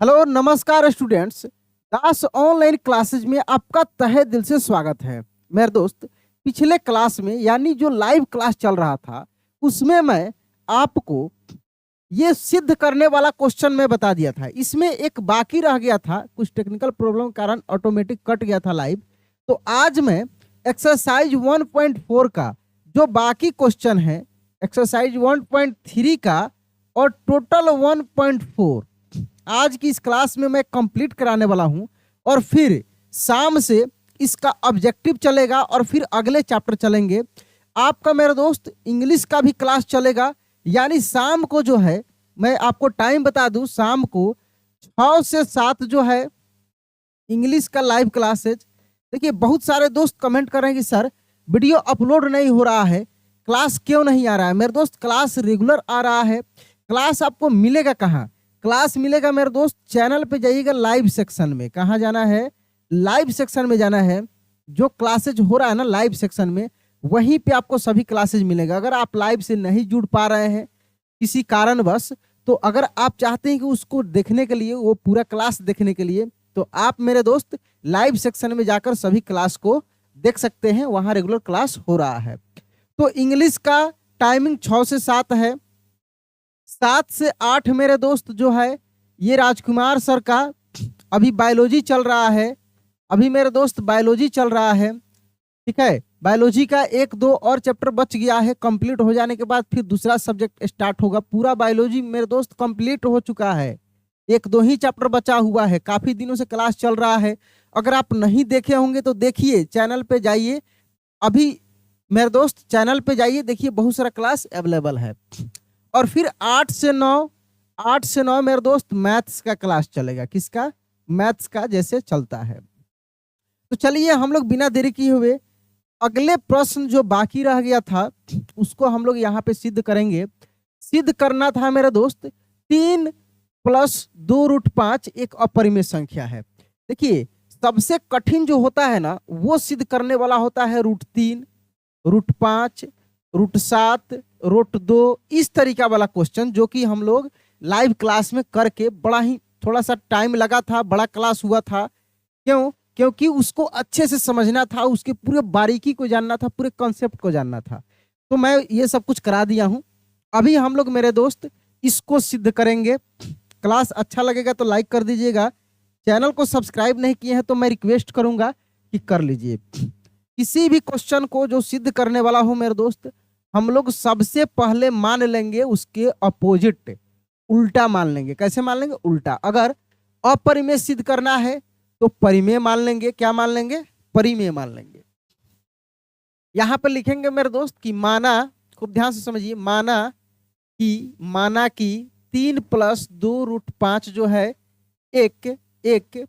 Hello नमस्कार students. दास online classes में आपका तहे दिल से स्वागत है। मेरे दोस्त, पिछले क्लास में यानी जो लाइव क्लास चल रहा था उसमें मैं आपको ये सिद्ध करने वाला क्वेश्चन मैं बता दिया था। इसमें एक बाकी रह गया था, कुछ टेक्निकल प्रॉब्लम के कारण ऑटोमेटिक कट गया था लाइव। तो आज मैं एक्सरसाइज 1.4 का जो बाकी क्वेश्चन है, एक्सरसाइज 1.3 का और टोटल 1.4 आज की इस क्लास में मैं कंप्लीट कराने वाला हूं। और फिर शाम से इसका ऑब्जेक्टिव चलेगा और फिर अगले चैप्टर चलेंगे। आपका मेरे दोस्त इंग्लिश का भी क्लास चलेगा, यानी शाम को जो है, मैं आपको टाइम बता दूं, शाम को 6 से 7 जो है इंग्लिश का लाइव क्लास है। देखिए, बहुत सारे दोस्त कमेंट कर रहे हैं कि सर वीडियो अपलोड नहीं हो रहा है, क्लास क्यों नहीं आ रहा है। मेरे दोस्त, क्लास रेगुलर आ रहा है। क्लास आपको मिलेगा कहाँ? क्लास मिलेगा मेरे दोस्त, चैनल पे जाइएगा, लाइव सेक्शन में। कहाँ जाना है? लाइव सेक्शन में जाना है। जो क्लासेज हो रहा है ना लाइव सेक्शन में, वहीं पे आपको सभी क्लासेज मिलेगा। अगर आप लाइव से नहीं जुड़ पा रहे हैं किसी कारणवश, तो अगर आप चाहते हैं कि उसको देखने के लिए, वो पूरा क्लास देखने के लिए, तो आप मेरे दोस्त लाइव सेक्शन में जाकर सभी क्लास को देख सकते हैं। वहां रेगुलर क्लास हो रहा है। तो इंग्लिश का टाइमिंग 6 से 7 है। 7 से 8 मेरे दोस्त जो है ये राजकुमार सर का अभी बायोलॉजी चल रहा है। अभी मेरे दोस्त बायोलॉजी चल रहा है, ठीक है। बायोलॉजी का 1-2 और चैप्टर बच गया है। कंप्लीट हो जाने के बाद फिर दूसरा सब्जेक्ट स्टार्ट होगा। पूरा बायोलॉजी मेरे दोस्त कंप्लीट हो चुका है, 1-2 ही चैप्टर बचा हुआ है। काफी दिनों से क्लास चल रहा है। अगर आप नहीं देखे होंगे तो देखिए, चैनल पे जाइए। अभी मेरे दोस्त चैनल पे जाइए, देखिए बहुत सारा क्लास अवेलेबल है। और फिर 8 से 9 मेरे दोस्त मैथ्स का क्लास चलेगा। किसका? मैथ्स का, जैसे चलता है। तो चलिए हम लोग बिना देरी किए हुए अगले प्रश्न जो बाकी रह गया था उसको हम लोग यहाँ पे सिद्ध करेंगे। सिद्ध करना था मेरे दोस्त, 3 + 2√5 एक अपरिमेय संख्या है। देखिए, सबसे कठिन जो होता है ना, वो सिद्ध करने वाला होता है √3, √5, √7, √2, इस तरीका वाला क्वेश्चन, जो कि हम लोग लाइव क्लास में करके बड़ा ही थोड़ा सा टाइम लगा था, बड़ा क्लास हुआ था। क्यों? क्योंकि उसको अच्छे से समझना था, उसके पूरे बारीकी को जानना था, पूरे कॉन्सेप्ट को जानना था। तो मैं ये सब कुछ करा दिया हूं। अभी हम लोग मेरे दोस्त इसको सिद्ध करेंगे। क्लास अच्छा लगेगा तो लाइक कर दीजिएगा। चैनल को सब्सक्राइब नहीं किए हैं तो मैं रिक्वेस्ट करूंगा कि कर लीजिए। किसी भी क्वेश्चन को जो सिद्ध करने वाला हो मेरे दोस्त, हम लोग सबसे पहले मान लेंगे उसके अपोजिट, उल्टा मान लेंगे। कैसे मान लेंगे? उल्टा। अगर अपरिमेय सिद्ध करना है तो परिमेय मान लेंगे। क्या मान लेंगे? परिमेय मान लेंगे। यहां पर लिखेंगे मेरे दोस्त कि माना, खूब ध्यान से समझिए, माना कि 3 + 2√5 जो है एक एक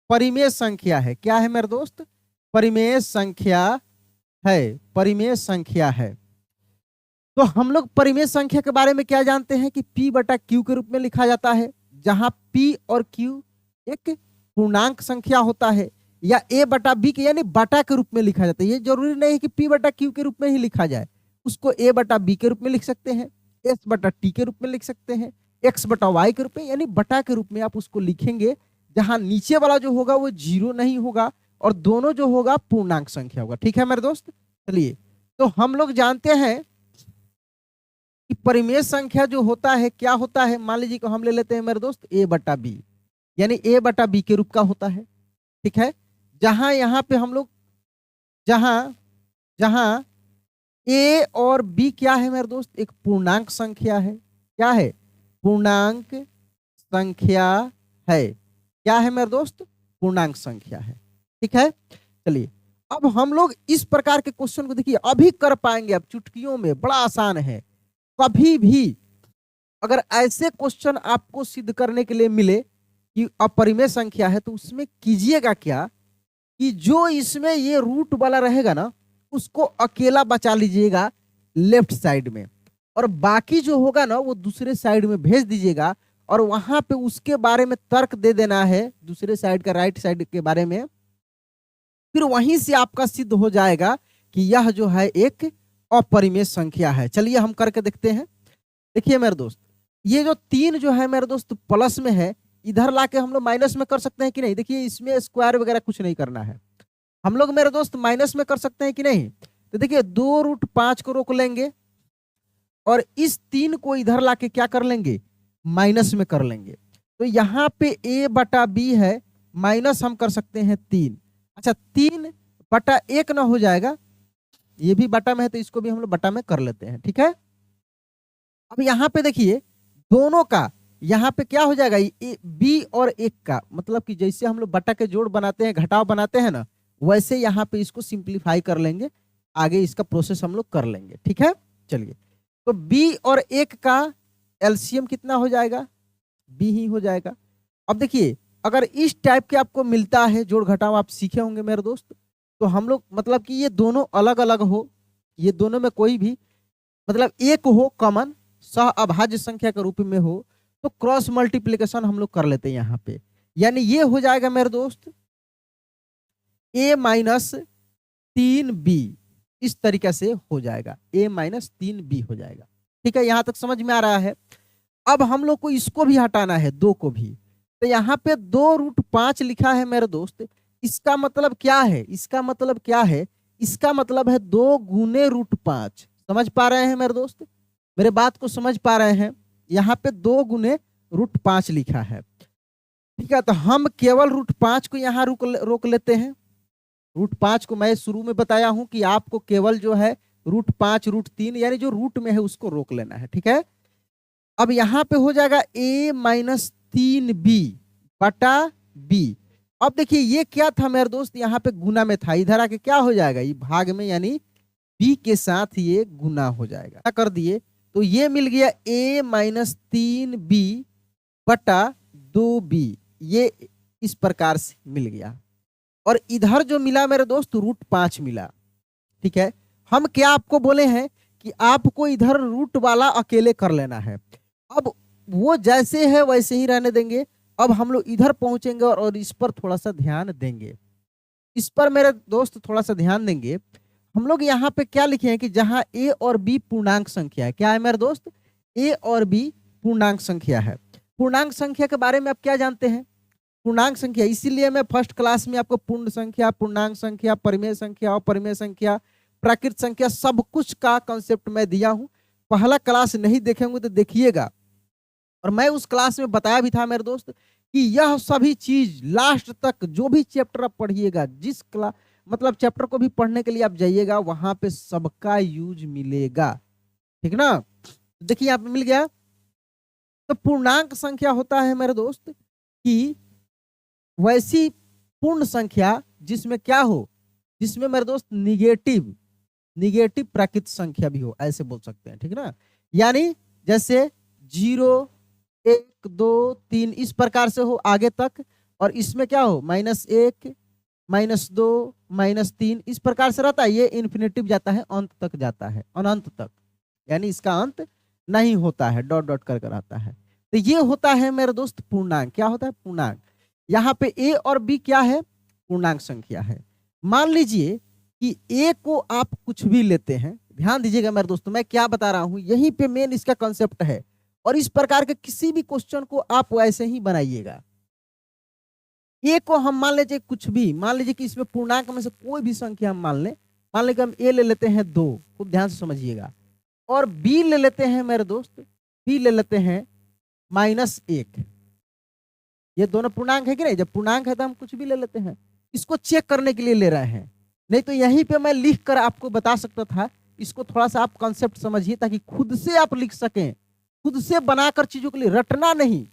परिमेय संख्या है। क्या है मेरे दोस्त? परिमेय संख्या है। परिमेय संख्या है। तो हम लोग परिमेय संख्या के बारे में क्या जानते हैं कि P/Q के रूप में लिखा जाता है, जहां P और Q एक पूर्णांक संख्या होता है, या A/B के यानी बटा के रूप में लिखा जाता है। ये जरूरी नहीं है कि P/Q के रूप में ही लिखा जाए, उसको A/B के रूप में लिख सकते हैं, S/T के रूप में लिख सकते हैं, X/Y के रूप में, यानी बटा के रूप में आप उसको लिखेंगे, जहां नीचे वाला जो होगा वो 0 नहीं होगा और दोनों जो होगा पूर्णांक संख्या होगा। ठीक है मेरे दोस्त। चलिए, तो हम लोग जानते हैं कि परिमेय संख्या जो होता है क्या होता है। मान लीजिए कि हम ले लेते हैं मेरे दोस्त A/B, यानी A/B के रूप का होता है। ठीक है। जहां यहाँ पे हम लोग, जहां जहां A और B क्या है मेरे दोस्त? एक पूर्णांक संख्या है। क्या है? पूर्णांक संख्या है। क्या है मेरे दोस्त? पूर्णांक संख्या है। ठीक है। चलिए, अब हम लोग इस प्रकार के क्वेश्चन को देखिए अभी कर पाएंगे, अब चुटकियों में, बड़ा आसान है। कभी भी अगर ऐसे क्वेश्चन आपको सिद्ध करने के लिए मिले कि अपरिमेय संख्या है, तो उसमें कीजिएगा क्या कि जो इसमें ये रूट वाला रहेगा ना, उसको अकेला बचा लीजिएगा लेफ्ट साइड में, और बाकी जो होगा ना वो दूसरे साइड में भेज दीजिएगा, और वहां पे उसके बारे में तर्क दे देना है, दूसरे साइड का, राइट साइड के बारे में। फिर वहीं से आपका सिद्ध हो जाएगा कि यह जो है एक अपरिमेय संख्या है। चलिए हम करके देखते हैं। देखिए मेरे दोस्त, ये जो 3 जो है मेरे दोस्त प्लस में है, इधर लाके हम लोग माइनस में कर सकते हैं कि नहीं? देखिए इसमें स्क्वायर वगैरह कुछ नहीं करना है, हम लोग मेरे दोस्त माइनस में कर सकते हैं कि नहीं? तो देखिए 2√5 को रोक लेंगे और इस 3 को इधर लाके क्या कर लेंगे? माइनस में कर लेंगे। तो यहाँ पे a बटा b है, माइनस हम कर सकते हैं 3। अच्छा 3/1 ना हो जाएगा, ये भी बटा में है तो इसको भी हम लोग बटा में कर लेते हैं, ठीक है। अब यहाँ पे देखिए दोनों का यहाँ पे क्या हो जाएगा, b और 1 का मतलब कि जैसे हम लोग बटा के जोड़ बनाते हैं, घटाव बनाते हैं ना, वैसे यहाँ पे इसको सिंप्लीफाई कर लेंगे, आगे इसका प्रोसेस हम लोग कर लेंगे, ठीक है। चलिए तो b और 1 का एलसीएम कितना हो जाएगा? b ही हो जाएगा। अब देखिए अगर इस टाइप के आपको मिलता है जोड़ घटाव, आप सीखे होंगे मेरे दोस्त, तो हम लोग मतलब कि ये दोनों अलग अलग हो, ये दोनों में कोई भी मतलब एक हो कॉमन, सह अभाज्य संख्या के रूप में हो, तो क्रॉस मल्टीप्लिकेशन हम लोग कर लेते हैं यहाँ पे। यानी ये हो जाएगा मेरे दोस्त a-3b, इस तरीके से हो जाएगा, a-3b हो जाएगा, ठीक है। यहां तक समझ में आ रहा है। अब हम लोग को इसको भी हटाना है, 2 को भी, तो यहाँ पे 2√5 लिखा है मेरे दोस्त। इसका मतलब क्या है? इसका मतलब क्या है? इसका मतलब है 2 गुने √5। समझ पा रहे हैं मेरे दोस्त? मेरे बात को समझ पा रहे हैं? यहाँ पे 2 गुने √5 लिखा है, ठीक है। तो हम केवल √5 को यहाँ रोक लेते हैं। √5 को मैं शुरू में बताया हूं कि आपको केवल जो है √5 √3 यानी जो रूट में है उसको रोक लेना है, ठीक है। अब यहाँ पे हो जाएगा a-3b बटा b। अब देखिए ये क्या था मेरे दोस्त, यहाँ पे गुना में था, इधर आके क्या हो जाएगा, ये भाग में यानी b के साथ ये गुना हो जाएगा। क्या कर दिए तो ये मिल गया a-3b बटा 2b, ये इस प्रकार से मिल गया। और इधर जो मिला मेरे दोस्त √5 मिला, ठीक है। हम क्या आपको बोले हैं कि आपको इधर रूट वाला अकेले कर लेना है। अब वो जैसे है वैसे ही रहने देंगे। अब हम लोग इधर पहुंचेंगे और इस पर थोड़ा सा ध्यान देंगे, इस पर मेरे दोस्त थोड़ा सा ध्यान देंगे। हम लोग यहाँ पे क्या लिखे हैं कि जहां a और b पूर्णांक संख्या है, क्या है मेरे दोस्त? a और b पूर्णांक संख्या है। पूर्णांक संख्या के बारे में आप क्या जानते हैं? पूर्णांक संख्या, इसीलिए मैं फर्स्ट क्लास में आपको पूर्ण संख्या, पूर्णांक संख्या, परिमेय संख्या, अपरिमेय संख्या, प्राकृत संख्या, सब कुछ का कंसेप्ट मैं दिया हूं। पहला क्लास नहीं देखेंगे तो देखिएगा। और मैं उस क्लास में बताया भी था मेरे दोस्त कि यह सभी चीज लास्ट तक जो भी चैप्टर आप पढ़िएगा, जिस क्लास मतलब चैप्टर को भी पढ़ने के लिए आप जाइएगा, वहां पे सबका यूज मिलेगा, ठीक ना। देखिए यहाँ पे मिल गया। तो पूर्णांक संख्या होता है मेरे दोस्त कि वैसी पूर्ण संख्या जिसमें क्या हो, जिसमें मेरे दोस्त निगेटिव प्राकृत संख्या भी हो, ऐसे बोल सकते हैं, ठीक ना। यानी जैसे 0 1 2 3 इस प्रकार से हो आगे तक, और इसमें क्या हो -1 -2 -3 इस प्रकार से रहता है। ये इन्फिनिटिव जाता है, अंत तक जाता है, अनंत तक, यानी इसका अंत नहीं होता है, डॉट डॉट कर आता है। तो ये होता है मेरे दोस्त पूर्णांक। क्या होता है? पूर्णांक। यहाँ पे a और b क्या है? पूर्णांक संख्या है। मान लीजिए कि a को आप कुछ भी लेते हैं, ध्यान दीजिएगा मेरे दोस्तों, मैं क्या बता रहा हूं, यहीं पे मेन इसका कंसेप्ट है। और इस प्रकार के किसी भी क्वेश्चन को आप वैसे ही बनाइएगा। a को हम मान लीजिए कुछ भी, मान लीजिए कि इसमें पूर्णांक में से कोई भी संख्या हम मान लें, मान लें कि हम a ले लेते हैं 2, खूब ध्यान से समझिएगा, और b ले लेते हैं मेरे दोस्त, b ले लेते हैं -1। ये दोनों पूर्णांक है कि नहीं? जब पूर्णांक है तो हम कुछ भी ले लेते हैं, इसको चेक करने के लिए ले रहे हैं, नहीं तो यहीं पे मैं लिख कर आपको बता सकता था। इसको थोड़ा सा आप कॉन्सेप्ट समझिए ताकि खुद से आप लिख सकें, खुद से बनाकर चीजों के लिए, रटना नहीं।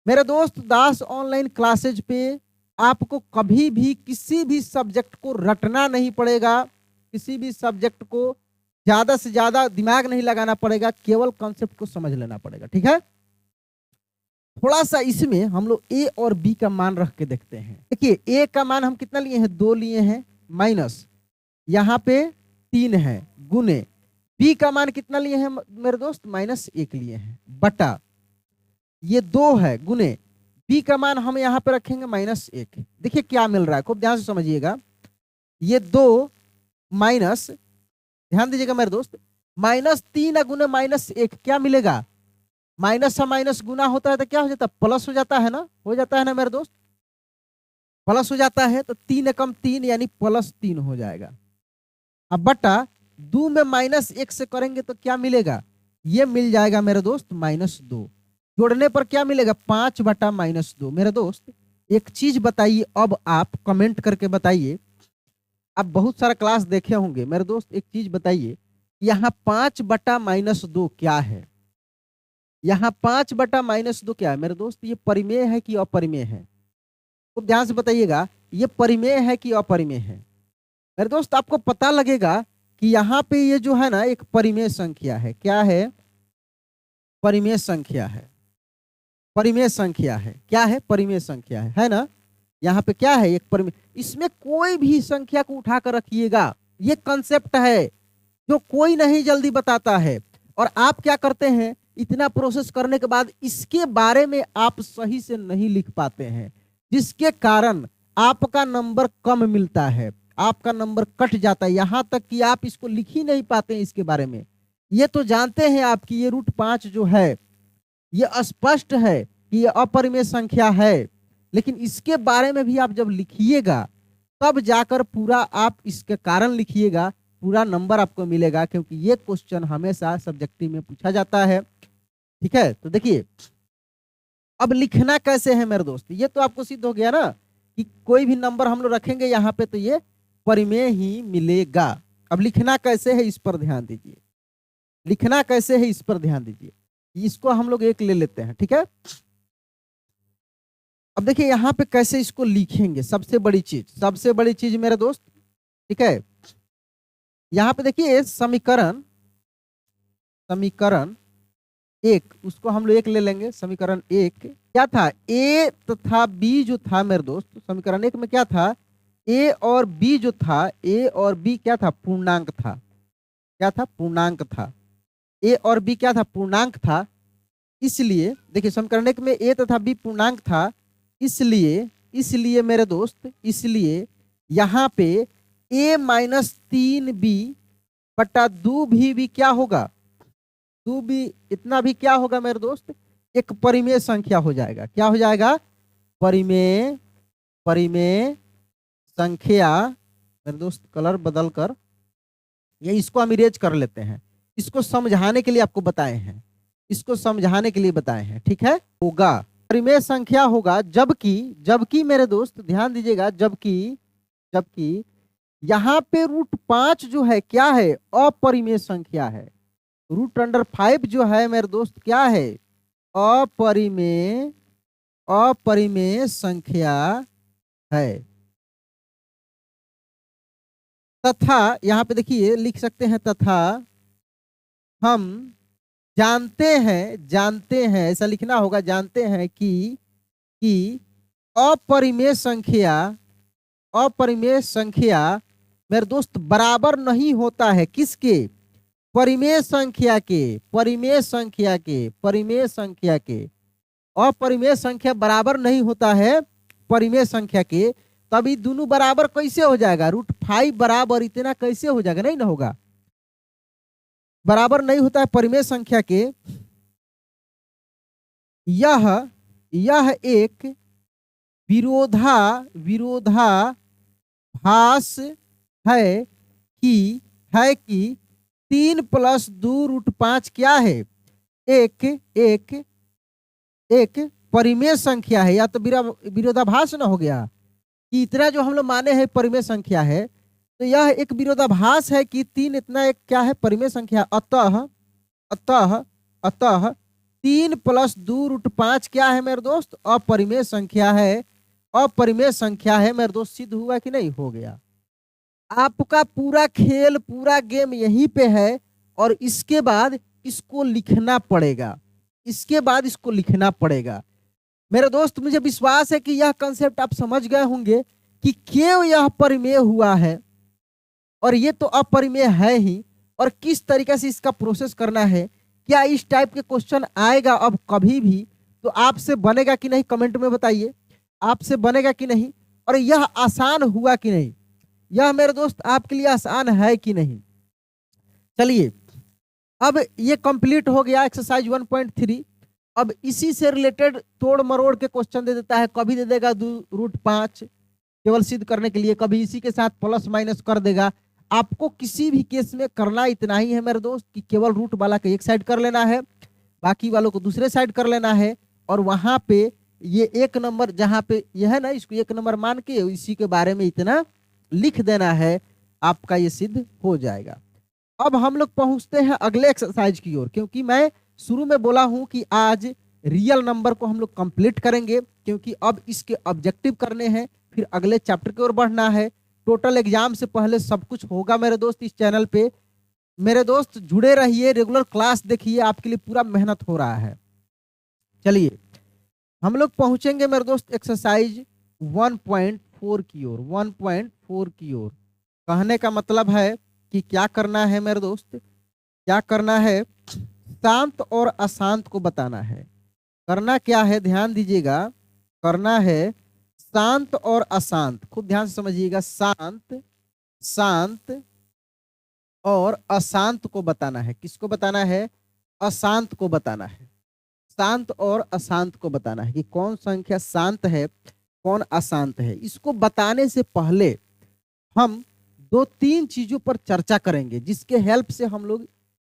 मेरे दोस्त दास ऑनलाइन क्लासेज पे आपको कभी भी किसी भी सब्जेक्ट को रटना नहीं पड़ेगा, किसी भी सब्जेक्ट को ज्यादा से ज्यादा दिमाग नहीं लगाना पड़ेगा, केवल कॉन्सेप्ट को समझ लेना पड़ेगा, ठीक है। थोड़ा सा इसमें हम लोग a और b का मान रख के देखते हैं। देखिए a का मान हम कितना लिए हैं? 2 लिए हैं, माइनस यहाँ पे 3 है, गुने b का मान कितना लिए हैं मेरे दोस्त? -1 लिए हैं, बटा ये 2 है, गुने b का मान हम यहाँ पे रखेंगे -1। देखिए क्या मिल रहा है, खूब ध्यान से समझिएगा। ये 2 माइनस, ध्यान दीजिएगा मेरे दोस्त, -3 गुने -1 क्या मिलेगा? माइनस से माइनस गुना होता है तो क्या हो जाता है, प्लस हो जाता है ना, हो जाता है ना मेरे दोस्त, प्लस हो जाता है। तो 3 एकम 3 यानी +3 हो जाएगा। अब बटा 2 में -1 से करेंगे तो क्या मिलेगा, ये मिल जाएगा मेरे दोस्त -2। जोड़ने पर क्या मिलेगा, 5 बटा -2। मेरे दोस्त एक चीज बताइए, अब आप कमेंट करके बताइए, आप बहुत सारा क्लास देखे होंगे मेरे दोस्त, एक चीज बताइए, यहाँ 5 बटा -2 क्या है, यहाँ 5 बटा -2 क्या है मेरे दोस्त, ये परिमेय है कि अपरिमेय है, तो ध्यान से बताइएगा, ये परिमेय है कि अपरिमेय है। मेरे दोस्त आपको पता लगेगा कि यहाँ पे ये जो है ना एक परिमेय संख्या है, क्या है, परिमेय संख्या है, परिमेय संख्या है, क्या है, परिमेय संख्या है ना। यहाँ पे क्या है, एक परिमेय, इसमें कोई भी संख्या को उठाकर रखिएगा, ये कंसेप्ट है जो कोई नहीं जल्दी बताता है। और आप क्या करते हैं, इतना प्रोसेस करने के बाद इसके बारे में आप सही से नहीं लिख पाते हैं, जिसके कारण आपका नंबर कम मिलता है, आपका नंबर कट जाता है, यहां तक कि आप इसको लिख ही नहीं पाते हैं इसके बारे में। ये तो जानते हैं आप कि ये √5 जो है ये स्पष्ट है कि ये अपरिमेय संख्या है, लेकिन इसके बारे में भी आप जब लिखिएगा तब जाकर पूरा आप इसके कारण लिखिएगा, पूरा नंबर आपको मिलेगा, क्योंकि ये क्वेश्चन हमेशा सब्जेक्टिव में पूछा जाता है। ठीक है, तो देखिए अब लिखना कैसे है मेरे दोस्त, ये तो आपको सिद्ध हो गया ना कि कोई भी नंबर हम लोग रखेंगे यहाँ पे तो ये परिमेय ही मिलेगा। अब लिखना कैसे है इस पर ध्यान दीजिए, लिखना कैसे है इस पर ध्यान दीजिए, इसको हम लोग एक ले लेते हैं, ठीक है। अब देखिए यहाँ पे कैसे इसको लिखेंगे, सबसे बड़ी चीज मेरे दोस्त, ठीक है, यहाँ पे देखिए समीकरण एक, उसको हम लोग एक ले लेंगे। समीकरण एक क्या था, ए तथा बी जो था मेरे दोस्त, समीकरण एक में क्या था, ए और बी जो था, ए और बी क्या था, पूर्णांक था, क्या था, पूर्णांक था, ए और बी क्या था, पूर्णांक था। इसलिए देखिए समीकरण एक में ए तथा बी पूर्णांक था, इसलिए मेरे दोस्त, इसलिए यहाँ पे a - 3b बटा 2b भी क्या होगा, 2b इतना भी क्या होगा मेरे दोस्त, एक परिमेय संख्या हो जाएगा। क्या हो जाएगा, परिमेय संख्या। मेरे दोस्त कलर बदल कर ये इसको हम इरेज कर लेते हैं, इसको समझाने के लिए आपको बताए हैं, इसको समझाने के लिए बताए हैं, ठीक है। होगा परिमेय संख्या होगा, जबकि मेरे दोस्त ध्यान दीजिएगा, जबकि यहाँ पे √5 जो है क्या है, अपरिमेय संख्या है। √5 जो है मेरे दोस्त क्या है, अपरिमेय संख्या है। तथा यहाँ पे देखिए लिख सकते हैं, तथा हम जानते हैं, ऐसा लिखना होगा, जानते हैं कि अपरिमेय संख्या मेरे दोस्त बराबर नहीं होता है किसके, परिमेय संख्या के, अपरिमेय संख्या बराबर नहीं होता है परिमेय संख्या के। तभी दोनों बराबर कैसे हो जाएगा, √5 बराबर इतना कैसे हो जाएगा, नहीं ना होगा, बराबर नहीं होता है परिमेय संख्या के। यह एक विरोधाभास है कि 3 + 2 √5 क्या है, एक परिमेय संख्या है। या तो विरोधाभास ना हो गया कि इतना जो हम लोग माने हैं परिमेय संख्या है, तो यह एक विरोधाभास है कि 3 इतना एक क्या है, परिमेय संख्या। अतः 3 + 2 √5 क्या है मेरे दोस्त, अपरिमेय संख्या है, अपरिमेय संख्या है मेरे दोस्त। सिद्ध हुआ कि नहीं, हो गया। आपका पूरा खेल, पूरा गेम यहीं पे है, और इसके बाद इसको लिखना पड़ेगा, मेरे दोस्त। मुझे विश्वास है कि यह कंसेप्ट आप समझ गए होंगे कि क्यों यह परिमेय हुआ है और ये तो अपरिमेय है ही, और किस तरीके से इसका प्रोसेस करना है। क्या इस टाइप के क्वेश्चन आएगा अब कभी भी, तो आपसे बनेगा कि नहीं, कमेंट में बताइए, आपसे बनेगा कि नहीं, और यह आसान हुआ कि नहीं, यह मेरे दोस्त आपके लिए आसान है कि नहीं। चलिए अब ये कंप्लीट हो गया एक्सरसाइज 1.3। अब इसी से रिलेटेड तोड़ मरोड़ के क्वेश्चन दे देता है, कभी दे देगा √5 केवल सिद्ध करने के लिए, कभी इसी के साथ प्लस माइनस कर देगा। आपको किसी भी केस में करना इतना ही है मेरे दोस्त कि केवल रूट वाला का एक साइड कर लेना है, बाकी वालों को दूसरे साइड कर लेना है, और वहां पे ये एक नंबर जहां पे यह है ना, इसको एक नंबर मान के इसी के बारे में इतना लिख देना है, आपका ये सिद्ध हो जाएगा। अब हम लोग पहुंचते हैं अगले एक्सरसाइज की ओर, क्योंकि मैं शुरू में बोला हूं कि आज रियल नंबर को हम लोग कंप्लीट करेंगे, क्योंकि अब इसके ऑब्जेक्टिव करने हैं, फिर अगले चैप्टर की ओर बढ़ना है। टोटल एग्जाम से पहले सब कुछ होगा मेरे दोस्त इस चैनल पे। मेरे दोस्त जुड़े रहिए, रेगुलर क्लास देखिए, आपके लिए पूरा मेहनत हो रहा है। चलिए हम लोग पहुंचेंगे मेरे दोस्त एक्सरसाइज 1.4 की ओर। 1.4 की ओर कहने का मतलब है कि क्या करना है मेरे दोस्त, क्या करना है, शांत और अशांत को बताना है। करना क्या है, ध्यान दीजिएगा, करना है शांत और अशांत, खूब ध्यान से समझिएगा। शांत, शांत और अशांत को बताना है। किसको बताना है? अशांत को बताना है। शांत और अशांत को बताना है कि कौन संख्या शांत है, कौन अशांत है। इसको बताने से पहले हम 2-3 चीजों पर चर्चा करेंगे, जिसके हेल्प से हम लोग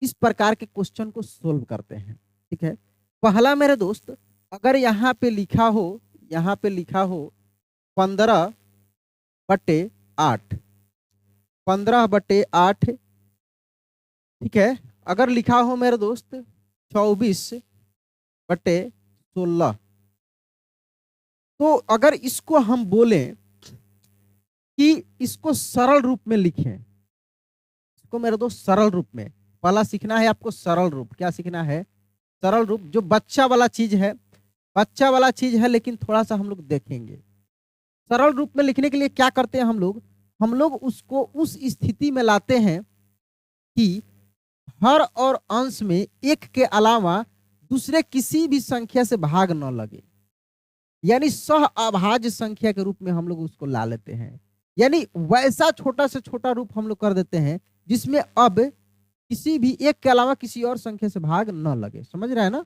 इस प्रकार के क्वेश्चन को सोल्व करते हैं। ठीक है, पहला मेरे दोस्त, अगर यहाँ पे लिखा हो, यहाँ पे लिखा हो 15/8, 15/8, ठीक है। अगर लिखा हो मेरे दोस्त 24/16, तो अगर इसको हम बोलें कि इसको सरल रूप में लिखें, इसको मेरे दोस्त सरल रूप में, पहला सीखना है आपको सरल रूप। क्या सीखना है? सरल रूप, जो बच्चा वाला चीज है, बच्चा वाला चीज है, लेकिन थोड़ा सा हम लोग देखेंगे। सरल रूप में लिखने के लिए क्या करते हैं हम लोग उसको उस स्थिति में लाते हैं कि हर और अंश में एक के अलावा दूसरे किसी भी संख्या से भाग न लगे, यानी सह अभाज्य संख्या के रूप में हम लोग उसको ला लेते हैं। यानी वैसा छोटा से छोटा रूप हम लोग कर देते हैं जिसमें अब किसी भी एक के अलावा किसी और संख्या से भाग न लगे। समझ रहे हैं ना?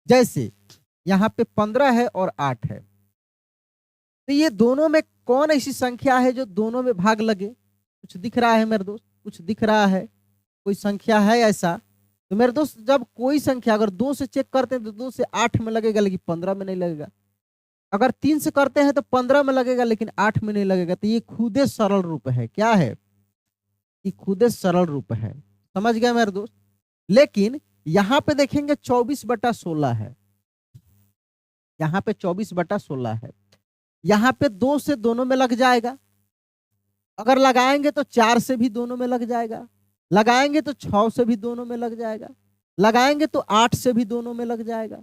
जैसे यहाँ पे 15 है और 8 है, तो ये दोनों में कौन ऐसी संख्या है जो दोनों में भाग लगे? कुछ दिख रहा है मेरे दोस्त? कुछ दिख रहा है? कोई संख्या है ऐसा? तो मेरे दोस्त, जब कोई संख्या अगर 2 से चेक करते हैं तो 2 से 8 में लगेगा, लेकिन 15 में नहीं लगेगा। अगर 3 से करते हैं तो 15 में लगेगा, लेकिन 8 में नहीं लगेगा। तो ये खुदे सरल रूप है। क्या है? ये खुदे सरल रूप है। समझ गए मेरे दोस्त? लेकिन यहाँ पे देखेंगे 24/16 है, यहाँ पे 24/16 है, यहाँ पे 2 से दोनों में लग जाएगा। अगर लगाएंगे तो 4 से भी दोनों में लग जाएगा, लगाएंगे तो 6 से भी दोनों में लग जाएगा, लगाएंगे तो 8 से भी दोनों में लग जाएगा।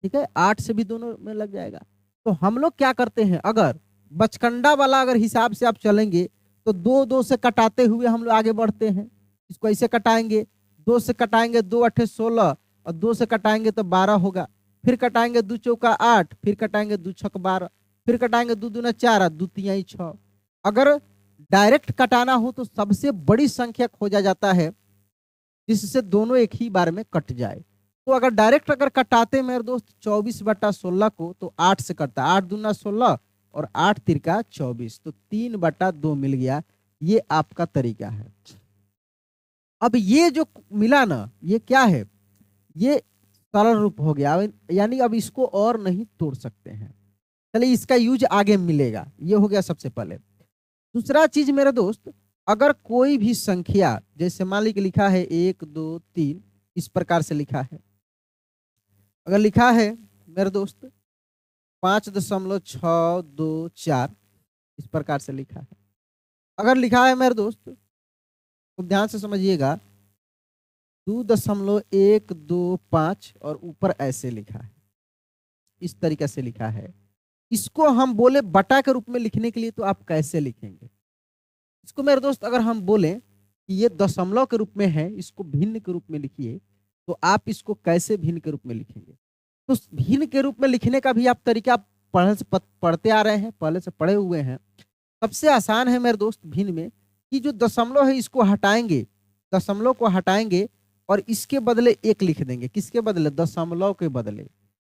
ठीक है, 8 से भी दोनों में लग जाएगा। तो हम लोग क्या करते हैं, अगर बचकंडा वाला अगर हिसाब से आप चलेंगे तो 2-2 से कटाते हुए हम लोग आगे बढ़ते हैं। इसको ऐसे कटाएंगे, 2 से कटाएंगे 2×8 16, और 2 से कटाएंगे तो 12 होगा। फिर कटाएंगे 2 चौका 8, फिर कटाएंगे 2 छक 12, फिर कटाएंगे 2 दूना 4, 2 तिहाई 6। अगर डायरेक्ट कटाना हो तो सबसे बड़ी संख्या खोजा जाता है जिससे दोनों एक ही बार में कट जाए। तो अगर डायरेक्ट अगर कटाते मेरे दोस्त 24/16 को, तो 8 से कटता, 8 दूना 16 और 8 तिरका 24, तो 3/2 मिल गया। ये आपका तरीका है। अब ये जो मिला ना, ये क्या है? ये सरल रूप हो गया, यानी अब इसको और नहीं तोड़ सकते हैं। चलिए, इसका यूज आगे मिलेगा। ये हो गया सबसे पहले। दूसरा चीज मेरे दोस्त, अगर कोई भी संख्या, जैसे मान लीजिए लिखा है 1 2 3, इस प्रकार से लिखा है। अगर लिखा है मेरे दोस्त 5.624, इस प्रकार से लिखा है। अगर लिखा है मेरे दोस्त, तो ध्यान से समझिएगा, 2.125 और ऊपर ऐसे लिखा है, इस तरीके से लिखा है। इसको हम बोले बटा के रूप में लिखने के लिए, तो आप कैसे लिखेंगे इसको मेरे दोस्त? अगर हम बोले कि ये दशमलव के रूप में है, इसको भिन्न के रूप में लिखिए, तो आप इसको कैसे भिन्न के रूप में लिखेंगे? तो भिन्न के रूप में लिखने का भी आप तरीका पढ़ते आ रहे हैं, पहले से पढ़े हुए हैं। सबसे आसान है मेरे दोस्त भिन्न में, कि जो दशमलव है इसको हटाएंगे, दशमलव को हटाएंगे और इसके बदले 1 लिख देंगे। किसके बदले? दशमलव के बदले।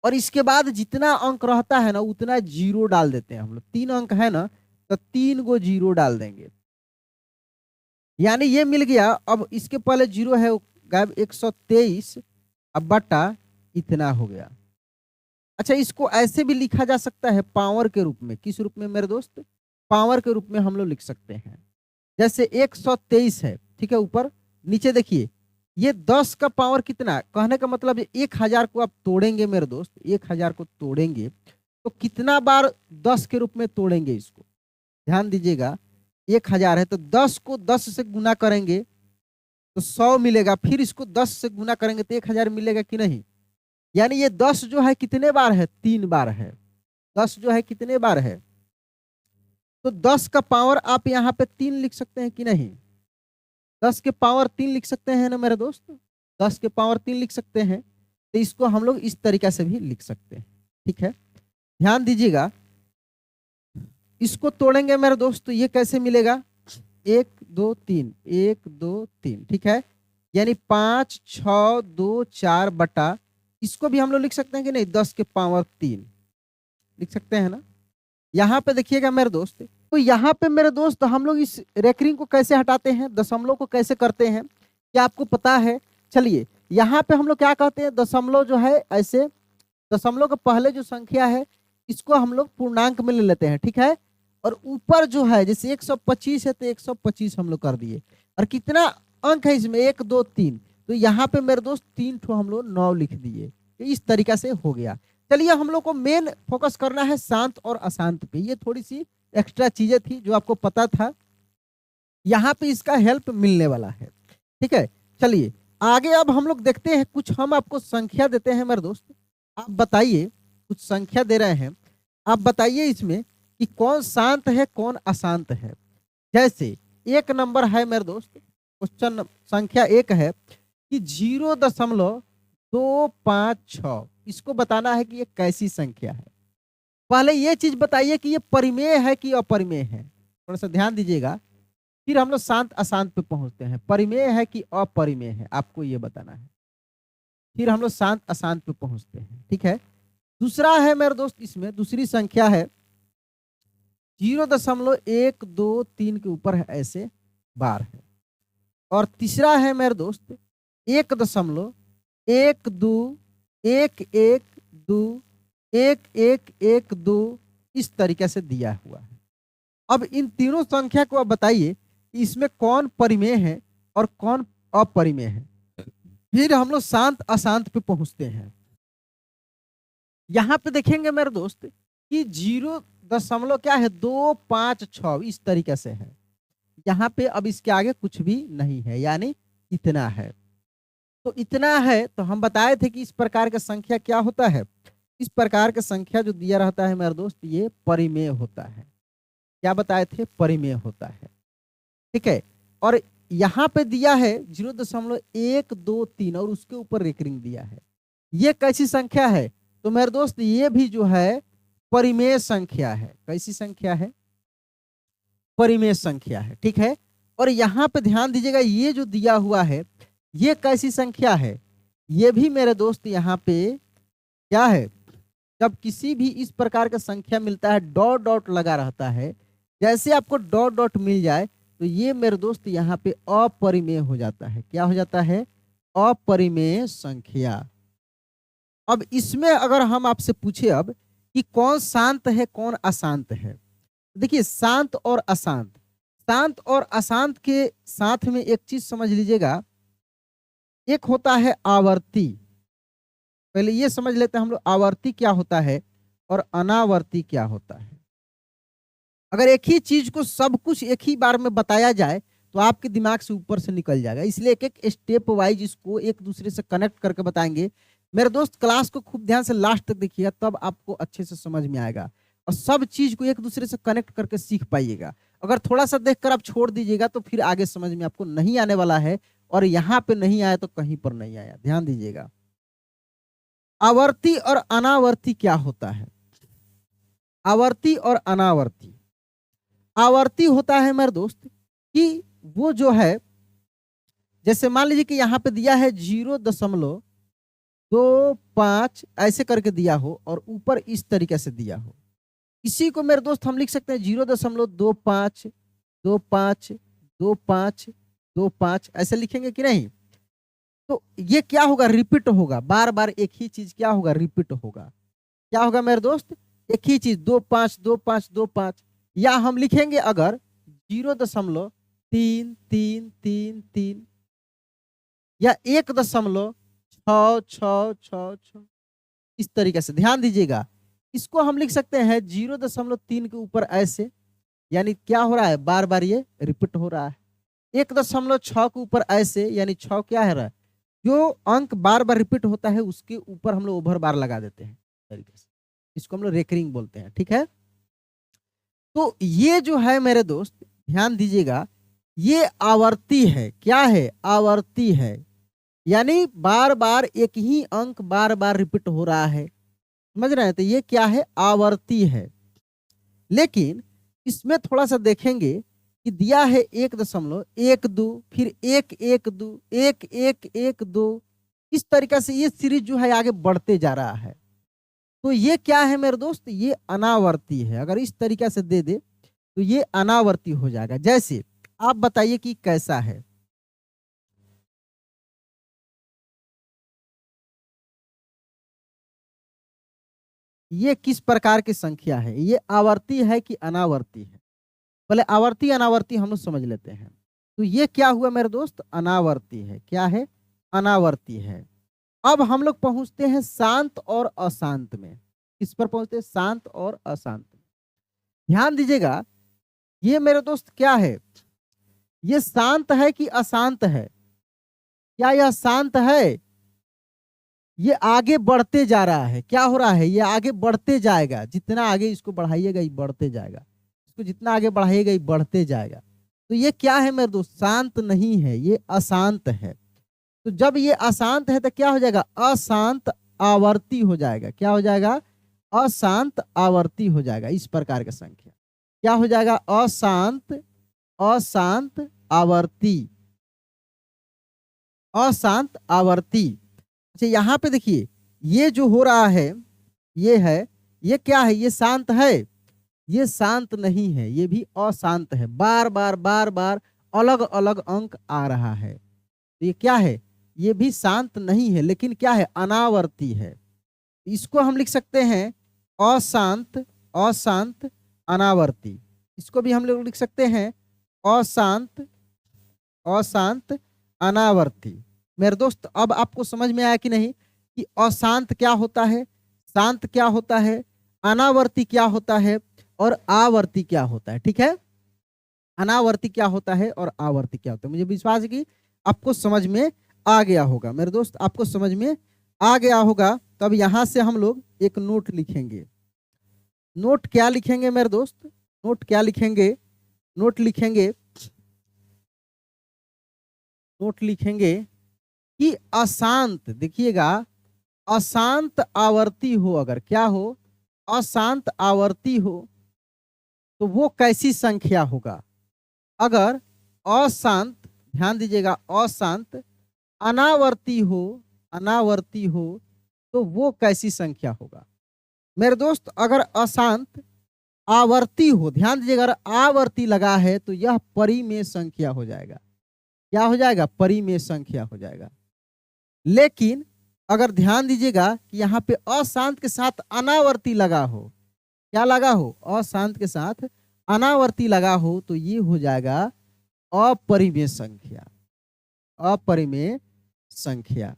और इसके बाद जितना अंक रहता है ना उतना जीरो डाल देते हैं हम लोग। 3 अंक है ना तो 3 गो जीरो डाल देंगे, यानी ये मिल गया। अब इसके पहले जीरो है गायब, 123 अब बटा इतना हो गया। अच्छा, इसको ऐसे भी लिखा जा सकता है पावर के रूप में। किस रूप में मेरे दोस्त? पावर के रूप में हम लोग लिख सकते हैं। जैसे 123 है, ठीक है, ऊपर नीचे देखिए, ये 10 का पावर कितना, कहने का मतलब 1000 को आप तोड़ेंगे मेरे दोस्त, 1000 को तोड़ेंगे तो कितना बार 10 के रूप में तोड़ेंगे इसको, ध्यान दीजिएगा। 1000 है तो 10 को 10 से गुना करेंगे तो 100 मिलेगा, फिर इसको 10 से गुना करेंगे तो 1000 मिलेगा कि नहीं। यानी ये 10 जो है कितने बार है, 3 बार है। 10 जो है कितने बार है, तो 10 का पावर आप यहाँ पे 3 लिख सकते हैं कि नहीं। 10 के पावर 3 लिख सकते हैं ना मेरे दोस्त, 10 के पावर 3 लिख सकते हैं। तो इसको हम लोग इस तरीका से भी लिख सकते हैं, ठीक है। ध्यान दीजिएगा, इसको तोड़ेंगे मेरे दोस्त तो ये कैसे मिलेगा, 1 2 3 1 2 3, ठीक है। यानी 5 6 2 4 बटा, इसको भी हम लोग लिख सकते हैं कि नहीं, 10 के पावर 3 लिख सकते हैं ना। यहाँ पे देखिएगा मेरे दोस्त, तो यहाँ पे मेरे दोस्त हम लोग इस रेकरिंग को कैसे हटाते हैं, दशमलव को कैसे करते हैं, क्या आपको पता है? चलिए, यहाँ पे हम लोग क्या कहते हैं, दशमलव जो है ऐसे, दशमलव के पहले जो संख्या है इसको हम लोग पूर्णांक में ले लेते हैं, ठीक है। और ऊपर जो है जैसे 125 है तो 125 हम लोग कर दिए। और कितना अंक है इसमें, 1 2 3, तो यहाँ पे मेरे दोस्त 3 ठो हम लोग 9 लिख दिए। तो इस तरीका से हो गया। चलिए, हम लोग को मेन फोकस करना है शांत और अशांत पे। ये थोड़ी सी एक्स्ट्रा चीजें थी जो आपको पता था, यहाँ पे इसका हेल्प मिलने वाला है, ठीक है। चलिए आगे अब हम लोग देखते हैं, कुछ हम आपको संख्या देते हैं मेरे दोस्त, आप बताइए, कुछ संख्या दे रहे हैं, आप बताइए इसमें कि कौन शांत है कौन अशांत है। जैसे एक नंबर है मेरे दोस्त, क्वेश्चन संख्या 1 है कि 0.256, इसको बताना है कि ये कैसी संख्या है। पहले ये चीज बताइए कि ये परिमेय है कि अपरिमेय है, थोड़ा सा ध्यान दीजिएगा। फिर हम लोग शांत अशांत पे पहुंचते हैं, परिमेय है कि अपरिमेय है, आपको ये बताना है। फिर हम लोग शांत अशांत पे पहुंचते हैं, ठीक है। दूसरा है मेरे दोस्त, इसमें दूसरी संख्या है 0.123 के ऊपर है ऐसे बार है। और तीसरा है मेरे दोस्त 1.1121112 इस तरीके से दिया हुआ है। अब इन तीनों संख्या को आप बताइए कि इसमें कौन परिमेय है और कौन अपरिमेय है। फिर हम लोग शांत अशांत पे पहुंचते हैं। यहां पे देखेंगे मेरे दोस्त कि 0 क्या है 256 इस तरीके से है। यहाँ पे अब इसके आगे कुछ भी नहीं है, यानी इतना है। तो इतना है तो हम बताए थे कि इस प्रकार का संख्या क्या होता है, इस प्रकार का संख्या जो दिया रहता है मेरे दोस्त ये परिमेय होता है। क्या बताए थे, परिमेय होता है, ठीक है। और यहाँ पे दिया है 0.123 और उसके ऊपर रेकरिंग दिया है। ये कैसी संख्या है, तो मेरे दोस्त ये भी जो है परिमेय संख्या है। कैसी संख्या है, परिमेय संख्या है, ठीक है। और यहाँ पे ध्यान दीजिएगा, ये जो दिया हुआ है ये कैसी संख्या है, ये भी मेरे दोस्त यहाँ पे क्या है, जब किसी भी इस प्रकार का संख्या मिलता है डॉट डॉट लगा रहता है, जैसे आपको डॉट डॉट मिल जाए तो ये मेरे दोस्त यहाँ पे अपरिमेय हो जाता है। क्या हो जाता है, अपरिमेय संख्या। अब इसमें अगर हम आपसे पूछे अब कि कौन शांत है कौन अशांत है, देखिए शांत और अशांत, शांत और अशांत के साथ में एक चीज समझ लीजिएगा, एक होता है आवर्ती। पहले ये समझ लेते हैं हम लोग आवर्ती क्या होता है और अनावर्ती क्या होता है। अगर एक ही चीज को सब कुछ एक ही बार में बताया जाए तो आपके दिमाग से ऊपर से निकल जाएगा, इसलिए एक एक स्टेप वाइज इसको एक दूसरे से कनेक्ट करके बताएंगे। मेरे दोस्त क्लास को खूब ध्यान से लास्ट तक देखिएगा, तब आपको अच्छे से समझ में आएगा और सब चीज को एक दूसरे से कनेक्ट करके सीख पाइएगा। अगर थोड़ा सा देखकर आप छोड़ दीजिएगा तो फिर आगे समझ में आपको नहीं आने वाला है, और यहाँ पे नहीं आया तो कहीं पर नहीं आया। ध्यान दीजिएगा, आवर्ती और अनावर्ती क्या होता है। आवर्ती और अनावर्ती, आवर्ती होता है मेरे दोस्त कि वो जो है, जैसे मान लीजिए कि यहाँ पे दिया है 0.123 2 5 ऐसे करके दिया हो और ऊपर इस तरीके से दिया हो, इसी को मेरे दोस्त हम लिख सकते हैं 0.25 25 25 25 ऐसे लिखेंगे कि नहीं। तो ये क्या होगा, रिपीट होगा, बार बार एक ही चीज क्या होगा, रिपीट होगा। क्या होगा मेरे दोस्त, एक ही चीज 2 5 2 5 2 5, या हम लिखेंगे अगर 0.3 3 3 3 या 1.6 इस तरीके से ध्यान दीजिएगा। इसको हम लिख सकते हैं 0.3 के ऊपर ऐसे, यानी क्या हो रहा है, बार बार ये रिपीट हो रहा है। 1.6 के ऊपर ऐसे, यानी 6 क्या है रहा है, जो अंक बार बार रिपीट होता है उसके ऊपर हम लोग ओवर बार लगा देते हैं तरीके से, इसको हम लोग रेकरिंग बोलते हैं। ठीक है, तो ये जो है मेरे दोस्त ध्यान दीजिएगा, ये आवर्ती है। क्या है, आवर्ती है, यानी बार बार एक ही अंक बार बार रिपीट हो रहा है, समझ रहे हैं। तो ये क्या है, आवर्ती है। लेकिन इसमें थोड़ा सा देखेंगे कि दिया है 1.12, फिर 1 1 2 1 1 1 2, इस तरीके से ये सीरीज जो है आगे बढ़ते जा रहा है। तो ये क्या है मेरे दोस्त, ये अनावर्ती है। अगर इस तरीके से दे दे तो ये अनावर्ती हो जाएगा। जैसे आप बताइए कि कैसा है, ये किस प्रकार की संख्या है, ये आवर्ती है कि अनावर्ती है। पहले आवर्ती अनावर्ती हम लोग समझ लेते हैं। तो ये क्या हुआ मेरे दोस्त, अनावर्ती है। क्या है, अनावर्ती है। अब हम लोग पहुंचते हैं शांत और अशांत में। किस पर पहुंचते हैं, शांत और अशांत में। ध्यान दीजिएगा, ये मेरे दोस्त क्या है, ये शांत है कि अशांत है, क्या यह शांत है, ये आगे बढ़ते जा रहा है। क्या हो रहा है, ये आगे बढ़ते जाएगा, जितना आगे इसको बढ़ाइएगा ये बढ़ते जाएगा, इसको जितना आगे बढ़ाइएगा ये बढ़ते जाएगा। तो ये क्या है मेरे दोस्त, शांत नहीं है, ये अशांत है। तो जब ये अशांत है तो क्या हो जाएगा, अशांत आवर्ती हो जाएगा। क्या हो जाएगा, अशांत आवर्ती हो जाएगा। इस प्रकार का संख्या क्या हो जाएगा, अशांत, अशांत आवर्ती, अशांत आवर्ती। अच्छा यहाँ पे देखिए, ये जो हो रहा है ये है, ये क्या है, ये शांत है, ये शांत नहीं है, ये भी अशांत है। बार बार बार बार अलग अलग अंक आ रहा है। तो ये क्या है, ये भी शांत नहीं है, लेकिन क्या है, अनावर्ती है। इसको हम लिख सकते हैं अशांत, अशांत अनावर्ती। इसको भी हम लोग लिख सकते हैं अशांत, अशांत अनावर्ती। मेरे दोस्त अब आपको समझ में आया कि नहीं कि अशांत क्या होता है, शांत क्या होता है, अनावर्ती क्या होता है और आवर्ती क्या होता है। ठीक है, अनावर्ती क्या होता है और आवर्ती क्या होता है। मुझे विश्वास है कि आपको समझ में आ गया होगा मेरे दोस्त, आपको समझ में आ गया होगा। तब यहां से हम लोग एक नोट लिखेंगे। नोट क्या लिखेंगे मेरे दोस्त, नोट क्या लिखेंगे, नोट लिखेंगे, नोट लिखेंगे कि अशांत, देखिएगा अशांत आवर्ती हो, अगर क्या हो, अशांत आवर्ती हो, तो वो कैसी संख्या होगा। अगर अशांत, ध्यान दीजिएगा, अशांत अनावर्ती हो, अनावर्ती हो, तो वो कैसी संख्या होगा। मेरे दोस्त अगर अशांत आवर्ती हो, ध्यान दीजिएगा, अगर आवर्ती लगा है तो यह परिमेय संख्या हो जाएगा। क्या हो जाएगा, परिमेय संख्या हो जाएगा। लेकिन अगर ध्यान दीजिएगा कि यहाँ पे अशांत के साथ अनावर्ती लगा हो, क्या लगा हो, अशांत के साथ अनावर्ती लगा हो, तो ये हो जाएगा अपरिमेय संख्या, अपरिमेय संख्या।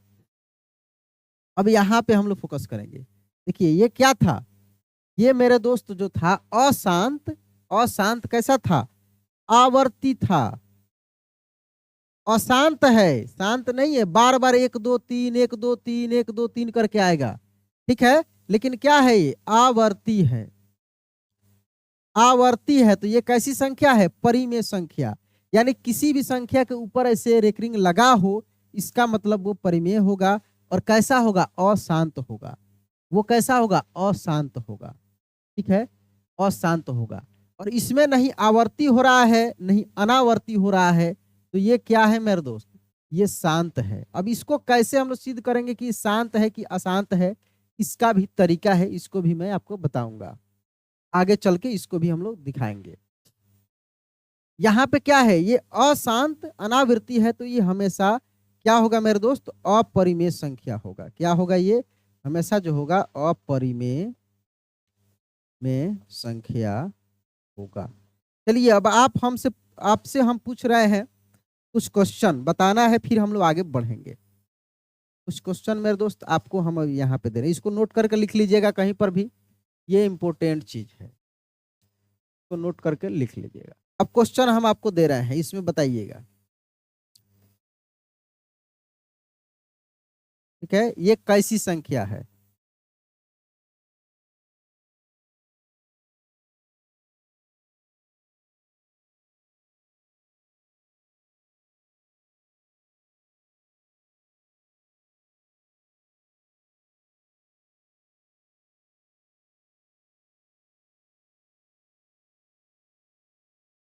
अब यहाँ पे हम लोग फोकस करेंगे। देखिए ये क्या था, ये मेरे दोस्त जो था अशांत, अशांत कैसा था, आवर्ती था। अशांत है, शांत नहीं है, बार बार 1 2 3 1 2 3 1 2 3 करके आएगा। ठीक है, लेकिन क्या है, ये आवर्ती है, आवर्ती है। तो ये कैसी संख्या है, परिमेय संख्या, यानी किसी भी संख्या के ऊपर ऐसे रेकरिंग लगा हो, इसका मतलब वो परिमेय होगा। और कैसा होगा, अशांत होगा। वो कैसा होगा, अशांत होगा। ठीक है, अशांत होगा। और इसमें नहीं आवर्ती हो रहा है नहीं अनावर्ती हो रहा है, तो ये क्या है मेरे दोस्त, ये शांत है। अब इसको कैसे हम लोग सिद्ध करेंगे कि शांत है कि अशांत है, इसका भी तरीका है, इसको भी मैं आपको बताऊंगा। आगे चल के इसको भी हम लोग दिखाएंगे। यहाँ पे क्या है, ये अशांत अनावृत्ति है, तो ये हमेशा क्या होगा मेरे दोस्त, अपरिमेय संख्या होगा। क्या होगा, ये हमेशा जो होगा अपरिमेय में संख्या होगा। चलिए अब आप हमसे आपसे हम पूछ रहे हैं कुछ क्वेश्चन बताना है, फिर हम लोग आगे बढ़ेंगे। कुछ क्वेश्चन मेरे दोस्त आपको हम यहाँ पे दे रहे हैं, इसको नोट करके लिख लीजिएगा कहीं पर भी, ये इंपॉर्टेंट चीज है, तो नोट करके लिख लीजिएगा। अब क्वेश्चन हम आपको दे रहे हैं, इसमें बताइएगा, ठीक है, ये कैसी संख्या है।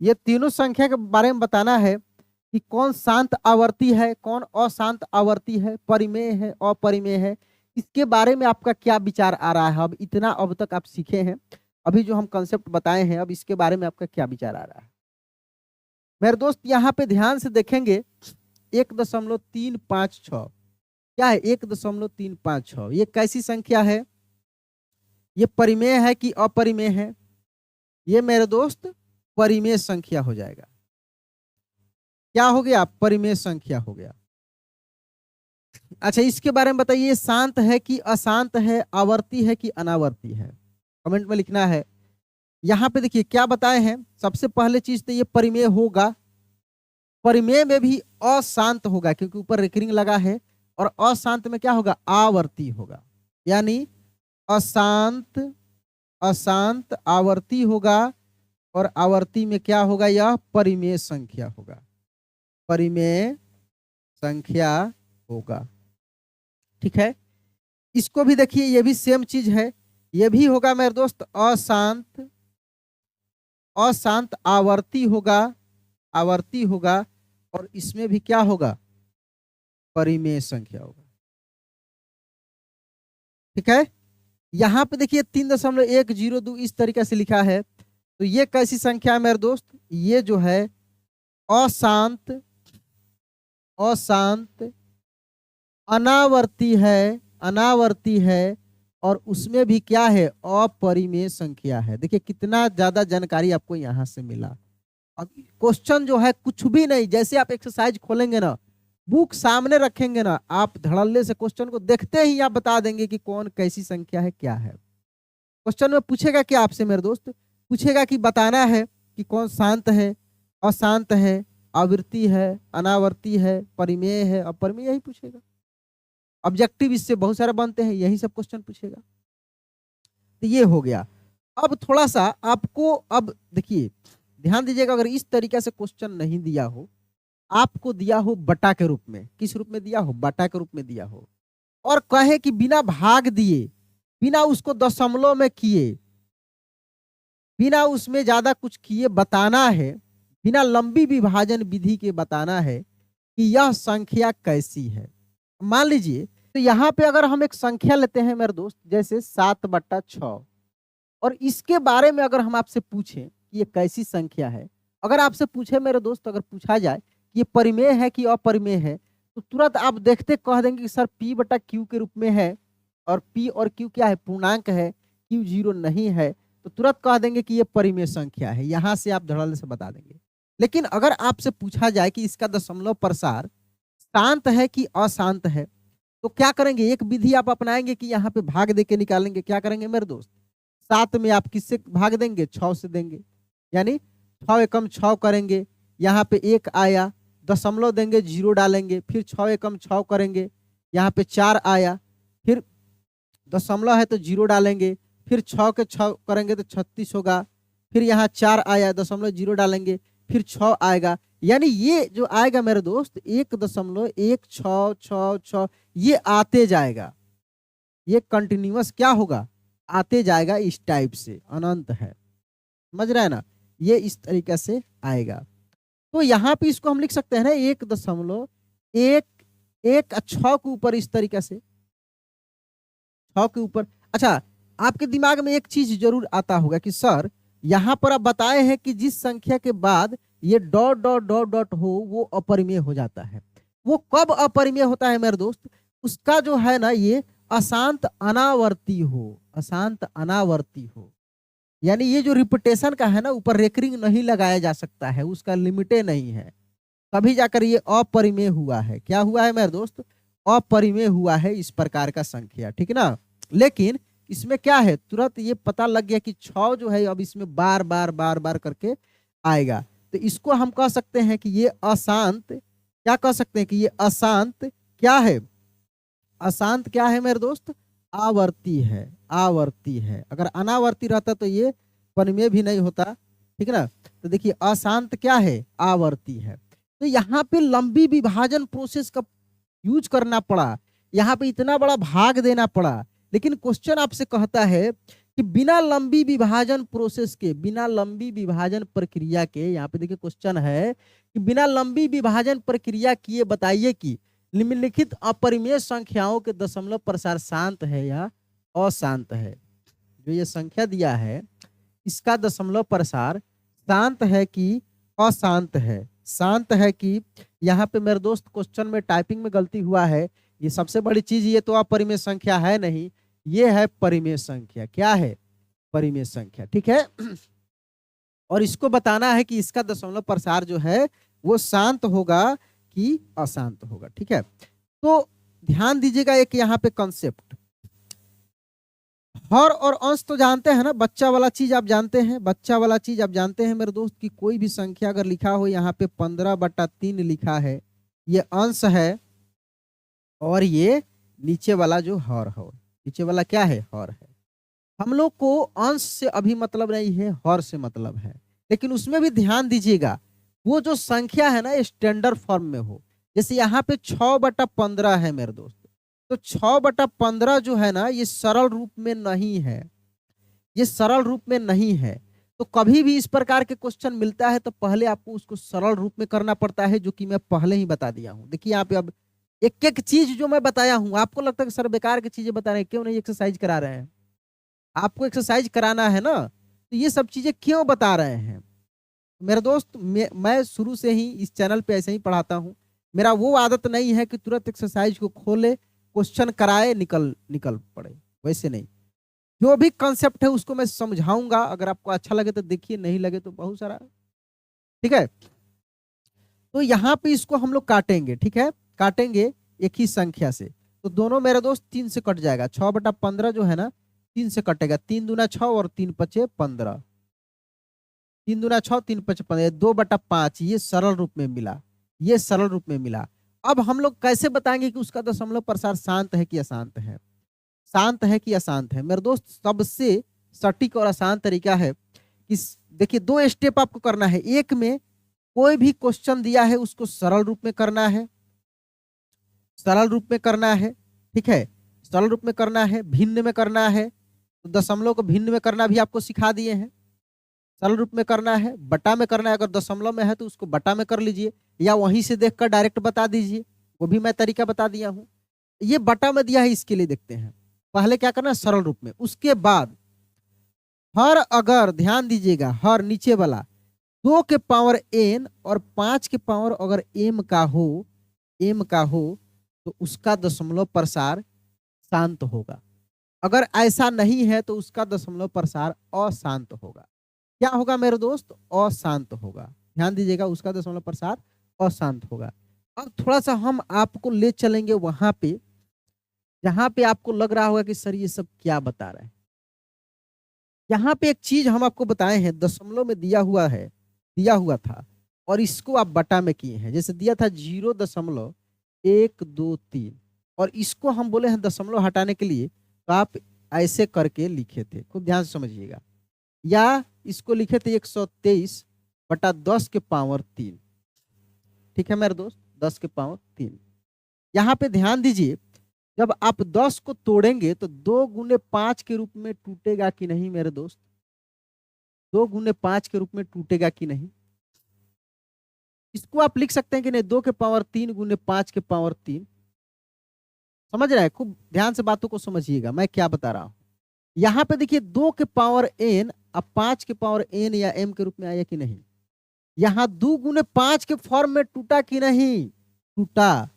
ये तीनों संख्या के बारे में बताना है कि कौन शांत आवर्ती है, कौन अशांत आवर्ती है, परिमेय है, अपरिमेय है। इसके बारे में आपका क्या विचार आ रहा है। अब इतना अब तक आप सीखे हैं, अभी जो हम कंसेप्ट बताए हैं, अब इसके बारे में आपका क्या विचार आ रहा है। मेरे दोस्त यहाँ पे ध्यान से देखेंगे, 1.356 क्या है, 1.356 ये कैसी संख्या है, ये परिमेय है कि अपरिमेय है। ये मेरे दोस्त परिमेय संख्या हो जाएगा। क्या हो गया, परिमेय संख्या हो गया। अच्छा, इसके बारे में बताइए, शांत है कि अशांत है, आवर्ती है कि अनावर्ती है, कमेंट में लिखना है। यहाँ पे देखिए क्या बताए हैं, सबसे पहले चीज तो ये परिमेय होगा। परिमेय में भी अशांत होगा क्योंकि ऊपर रेकरिंग लगा है, और अशांत में क्या होगा, आवर्ती होगा। यानी अशांत अशांत आवर्ती होगा, और आवर्ती में क्या होगा, यह परिमेय संख्या होगा, परिमेय संख्या होगा। ठीक है, इसको भी देखिए, ये भी सेम चीज है, ये भी होगा मेरे दोस्त अशांत अशांत आवर्ती होगा, आवर्ती होगा, और इसमें भी क्या होगा, परिमेय संख्या होगा। ठीक है, यहां पे देखिए 3.102 इस तरीके से लिखा है, तो ये कैसी संख्या है मेरे दोस्त, ये जो है अशांत अशांत अनावर्ती है, अनावर्ती है, और उसमें भी क्या है, अपरिमेय संख्या है। देखिए कितना ज्यादा जानकारी आपको यहां से मिला। अब क्वेश्चन जो है कुछ भी नहीं, जैसे आप एक्सरसाइज खोलेंगे ना, बुक सामने रखेंगे ना, आप धड़ल्ले से क्वेश्चन को देखते ही आप बता देंगे कि कौन कैसी संख्या है, क्या है। क्वेश्चन में पूछेगा क्या आपसे मेरे दोस्त, पूछेगा कि बताना है कि कौन शांत है, अशांत है, आवृत्ति है, अनावर्ती है, परिमेय है, अपरिमेय, यही पूछेगा। ऑब्जेक्टिव इससे बहुत सारे बनते हैं, यही सब क्वेश्चन पूछेगा। तो ये हो गया। अब थोड़ा सा आपको, अब देखिए ध्यान दीजिएगा, अगर इस तरीके से क्वेश्चन नहीं दिया हो, आपको दिया हो बटा के रूप में, किस रूप में दिया हो, बटा के रूप में दिया हो, और कहे कि बिना भाग दिए, बिना उसको दशमलव में किए, बिना उसमें ज्यादा कुछ किए बताना है, बिना लंबी विभाजन विधि के बताना है कि यह संख्या कैसी है। मान लीजिए, तो यहाँ पे अगर हम एक संख्या लेते हैं मेरे दोस्त, जैसे 7/6, और इसके बारे में अगर हम आपसे पूछें कि ये कैसी संख्या है, अगर आपसे पूछे मेरे दोस्त, अगर पूछा जाए कि ये परिमेय है कि अपरिमेय है, तो तुरंत आप देखते कह देंगे कि सर P/Q के रूप में है, और P और Q क्या है, पूर्णांक है, Q 0 नहीं है, तो तुरंत कह देंगे कि ये परिमेय संख्या है, यहां से आप धड़ल्ले से बता देंगे। लेकिन अगर आपसे पूछा जाए कि इसका दशमलव प्रसार शांत है कि अशांत है, तो क्या करेंगे, एक विधि आप अपनाएंगे कि यहाँ पे भाग दे के निकालेंगे। क्या करेंगे मेरे दोस्त, 7 में आप किससे भाग देंगे, 6 से देंगे, यानी 6 एकम 6 करेंगे, यहाँ पे 1 आया, दशमलव देंगे, 0 डालेंगे, फिर 6 एकम 6 करेंगे, यहाँ पे 4 आया, फिर दशमलव है तो 0 डालेंगे, फिर 6 के 6 करेंगे तो 36 होगा, फिर यहाँ 4 आया, दशमलव 0 डालेंगे, फिर 6 आएगा। यानी ये जो आएगा मेरे दोस्त 1.16666, ये आते जाएगा, ये कंटिन्यूअस क्या होगा, आते जाएगा, इस टाइप से अनंत है, समझ रहे हैं ना, ये इस तरीके से आएगा। तो यहाँ पे इसको हम लिख सकते हैं ना, एक एक 6 के ऊपर इस तरीके से 6 के ऊपर। अच्छा, आपके दिमाग में एक चीज जरूर आता होगा कि सर यहाँ पर आप बताए हैं कि जिस संख्या के बाद ये डॉट डॉट डॉट डॉट हो वो अपरिमेय हो जाता है। वो कब अपरिमेय होता है मेरे दोस्त? उसका जो है ना ये अशांत अनावर्ती हो, अशांत अनावर्ती हो। यानी ये जो रिपीटेशन का है ना, ऊपर रेकरिंग नहीं लगाया जा सकता है, उसका लिमिटे नहीं है, तभी जाकर ये अपरिमेय हुआ है। क्या हुआ है मेरे दोस्त? अपरिमेय हुआ है इस प्रकार का संख्या, ठीक है ना। लेकिन इसमें क्या है, तुरंत ये पता लग गया कि 6 जो है अब इसमें बार बार बार बार करके आएगा, तो इसको हम कह सकते हैं कि ये अशांत, क्या कह सकते हैं कि ये अशांत क्या है? अशांत क्या है मेरे दोस्त? आवर्ती है, आवर्ती है। अगर अनावर्ती रहता तो ये परिमेय भी नहीं होता, ठीक है ना। तो देखिए अशांत क्या है? आवर्ती है। तो यहाँ पे लंबी विभाजन प्रोसेस का यूज करना पड़ा, यहाँ पे इतना बड़ा भाग देना पड़ा। लेकिन क्वेश्चन आपसे कहता है कि बिना लंबी विभाजन प्रोसेस के, बिना लंबी विभाजन प्रक्रिया के, यहाँ पे देखिए क्वेश्चन है कि बिना लंबी विभाजन प्रक्रिया किए बताइए कि निम्नलिखित अपरिमेय संख्याओं के दशमलव प्रसार शांत है या अशांत है। जो ये संख्या दिया है इसका दशमलव प्रसार शांत है कि अशांत है? शांत है कि, यहाँ पे मेरे दोस्त क्वेश्चन में टाइपिंग में गलती हुआ है। ये सबसे बड़ी चीज, ये तो अपरिमेय संख्या है नहीं, ये है परिमेय संख्या। क्या है? परिमेय संख्या, ठीक है। और इसको बताना है कि इसका दशमलव प्रसार जो है वो शांत होगा कि अशांत होगा, ठीक है। तो ध्यान दीजिएगा एक यहाँ पे कॉन्सेप्ट, हर और अंश तो जानते हैं ना, बच्चा वाला चीज आप जानते हैं, बच्चा वाला चीज आप जानते हैं मेरे दोस्त कि कोई भी संख्या अगर लिखा हो, यहाँ पे 15/3 लिखा है, ये अंश है, और ये नीचे वाला जो हर है, नीचे वाला क्या है? हर है। हम लोग को अंश से अभी मतलब नहीं है, हर से मतलब है। लेकिन उसमें भी ध्यान दीजिएगा, वो जो संख्या है ना स्टैंडर्ड फॉर्म में हो। जैसे यहाँ पे 6/15 है मेरे दोस्त, तो 6/15 जो है ना ये सरल रूप में नहीं है, ये सरल रूप में नहीं है। तो कभी भी इस प्रकार के क्वेश्चन मिलता है तो पहले आपको उसको सरल रूप में करना पड़ता है, जो कि मैं पहले ही बता दिया हूं। देखिए यहाँ पे अब एक एक चीज जो मैं बताया हूं, आपको लगता है कि सर बेकार की चीजें बता रहे हैं, क्यों नहीं एक्सरसाइज करा रहे हैं? आपको एक्सरसाइज कराना है ना, तो ये सब चीजें क्यों बता रहे हैं? मेरे दोस्त मैं शुरू से ही इस चैनल पे ऐसे ही पढ़ाता हूँ। मेरा वो आदत नहीं है कि तुरंत एक्सरसाइज को खोले, क्वेश्चन कराए, निकल निकल पड़े, वैसे नहीं। जो भी कंसेप्ट है उसको मैं समझाऊंगा, अगर आपको अच्छा लगे तो देखिए, नहीं लगे तो बहुत सारा, ठीक है। तो यहाँ पे इसको हम लोग काटेंगे, ठीक है, काटेंगे एक ही संख्या से। तो दोनों मेरे दोस्त 3 से कट जाएगा, 6/15 जो है ना 3 से कटेगा, 3 दूना 6 और 3 पचे 15, 3 दूना 6 3 पचे 15, 2/5 ये सरल रूप में मिला, ये सरल रूप में मिला। अब हम लोग कैसे बताएंगे कि उसका दशमलव प्रसार शांत है कि अशांत है? शांत है कि अशांत है मेरे दोस्त? सबसे सटीक और आसान तरीका है कि देखिए 2 स्टेप आपको करना है। एक में कोई भी क्वेश्चन दिया है उसको सरल रूप में करना है, सरल रूप में करना है, ठीक है, सरल रूप में करना है, भिन्न में करना है, तो दशमलव को भिन्न में करना भी आपको सिखा दिए हैं। सरल रूप में करना है, बटा में करना है, अगर दशमलव में है तो उसको बटा में कर लीजिए, या वहीं से देखकर डायरेक्ट बता दीजिए, वो भी मैं तरीका बता दिया हूं। ये बटा में दिया है, इसके लिए देखते हैं। पहले क्या करना है? सरल रूप में। उसके बाद हर, अगर ध्यान दीजिएगा, हर नीचे वाला 2 के पावर n और 5 के पावर अगर m का हो, m का हो, तो उसका दशमलव प्रसार शांत होगा। अगर ऐसा नहीं है तो उसका दशमलव प्रसार अशांत होगा। क्या होगा मेरे दोस्त? अशांत होगा। ध्यान दीजिएगा, उसका दशमलव प्रसार अशांत होगा। अब थोड़ा सा हम आपको ले चलेंगे वहां पे जहां पे आपको लग रहा होगा कि सर ये सब क्या बता रहे हैं। यहाँ पे एक चीज हम आपको बताए हैं, दशमलव में दिया हुआ है, दिया हुआ था, और इसको आप बटा में किए हैं। जैसे दिया था 0.123, और इसको हम बोले हैं दशमलव हटाने के लिए, तो आप ऐसे करके लिखे थे, खूब ध्यान से समझिएगा। या इसको लिखे थे 123/10 के पावर 3, ठीक है मेरे दोस्त, 10 के पावर 3। यहाँ पे ध्यान दीजिए, जब आप 10 को तोड़ेंगे तो 2 × 5 के रूप में टूटेगा कि नहीं मेरे दोस्त? 2 × 5 के रूप में टूटेगा कि नहीं? इसको आप लिख सकते हैं कि नहीं, 2 के पावर 3 गुने 5 के पावर 3। समझ रहे हैं? खूब ध्यान से बातों को समझिएगा मैं क्या बता रहा हूं। यहाँ पे देखिए 2 के पावर n अब 5 के पावर n या m के रूप में आया कि नहीं। यहाँ 2 गुने 5 के फॉर्म में टूटा कि नहीं, टूटा।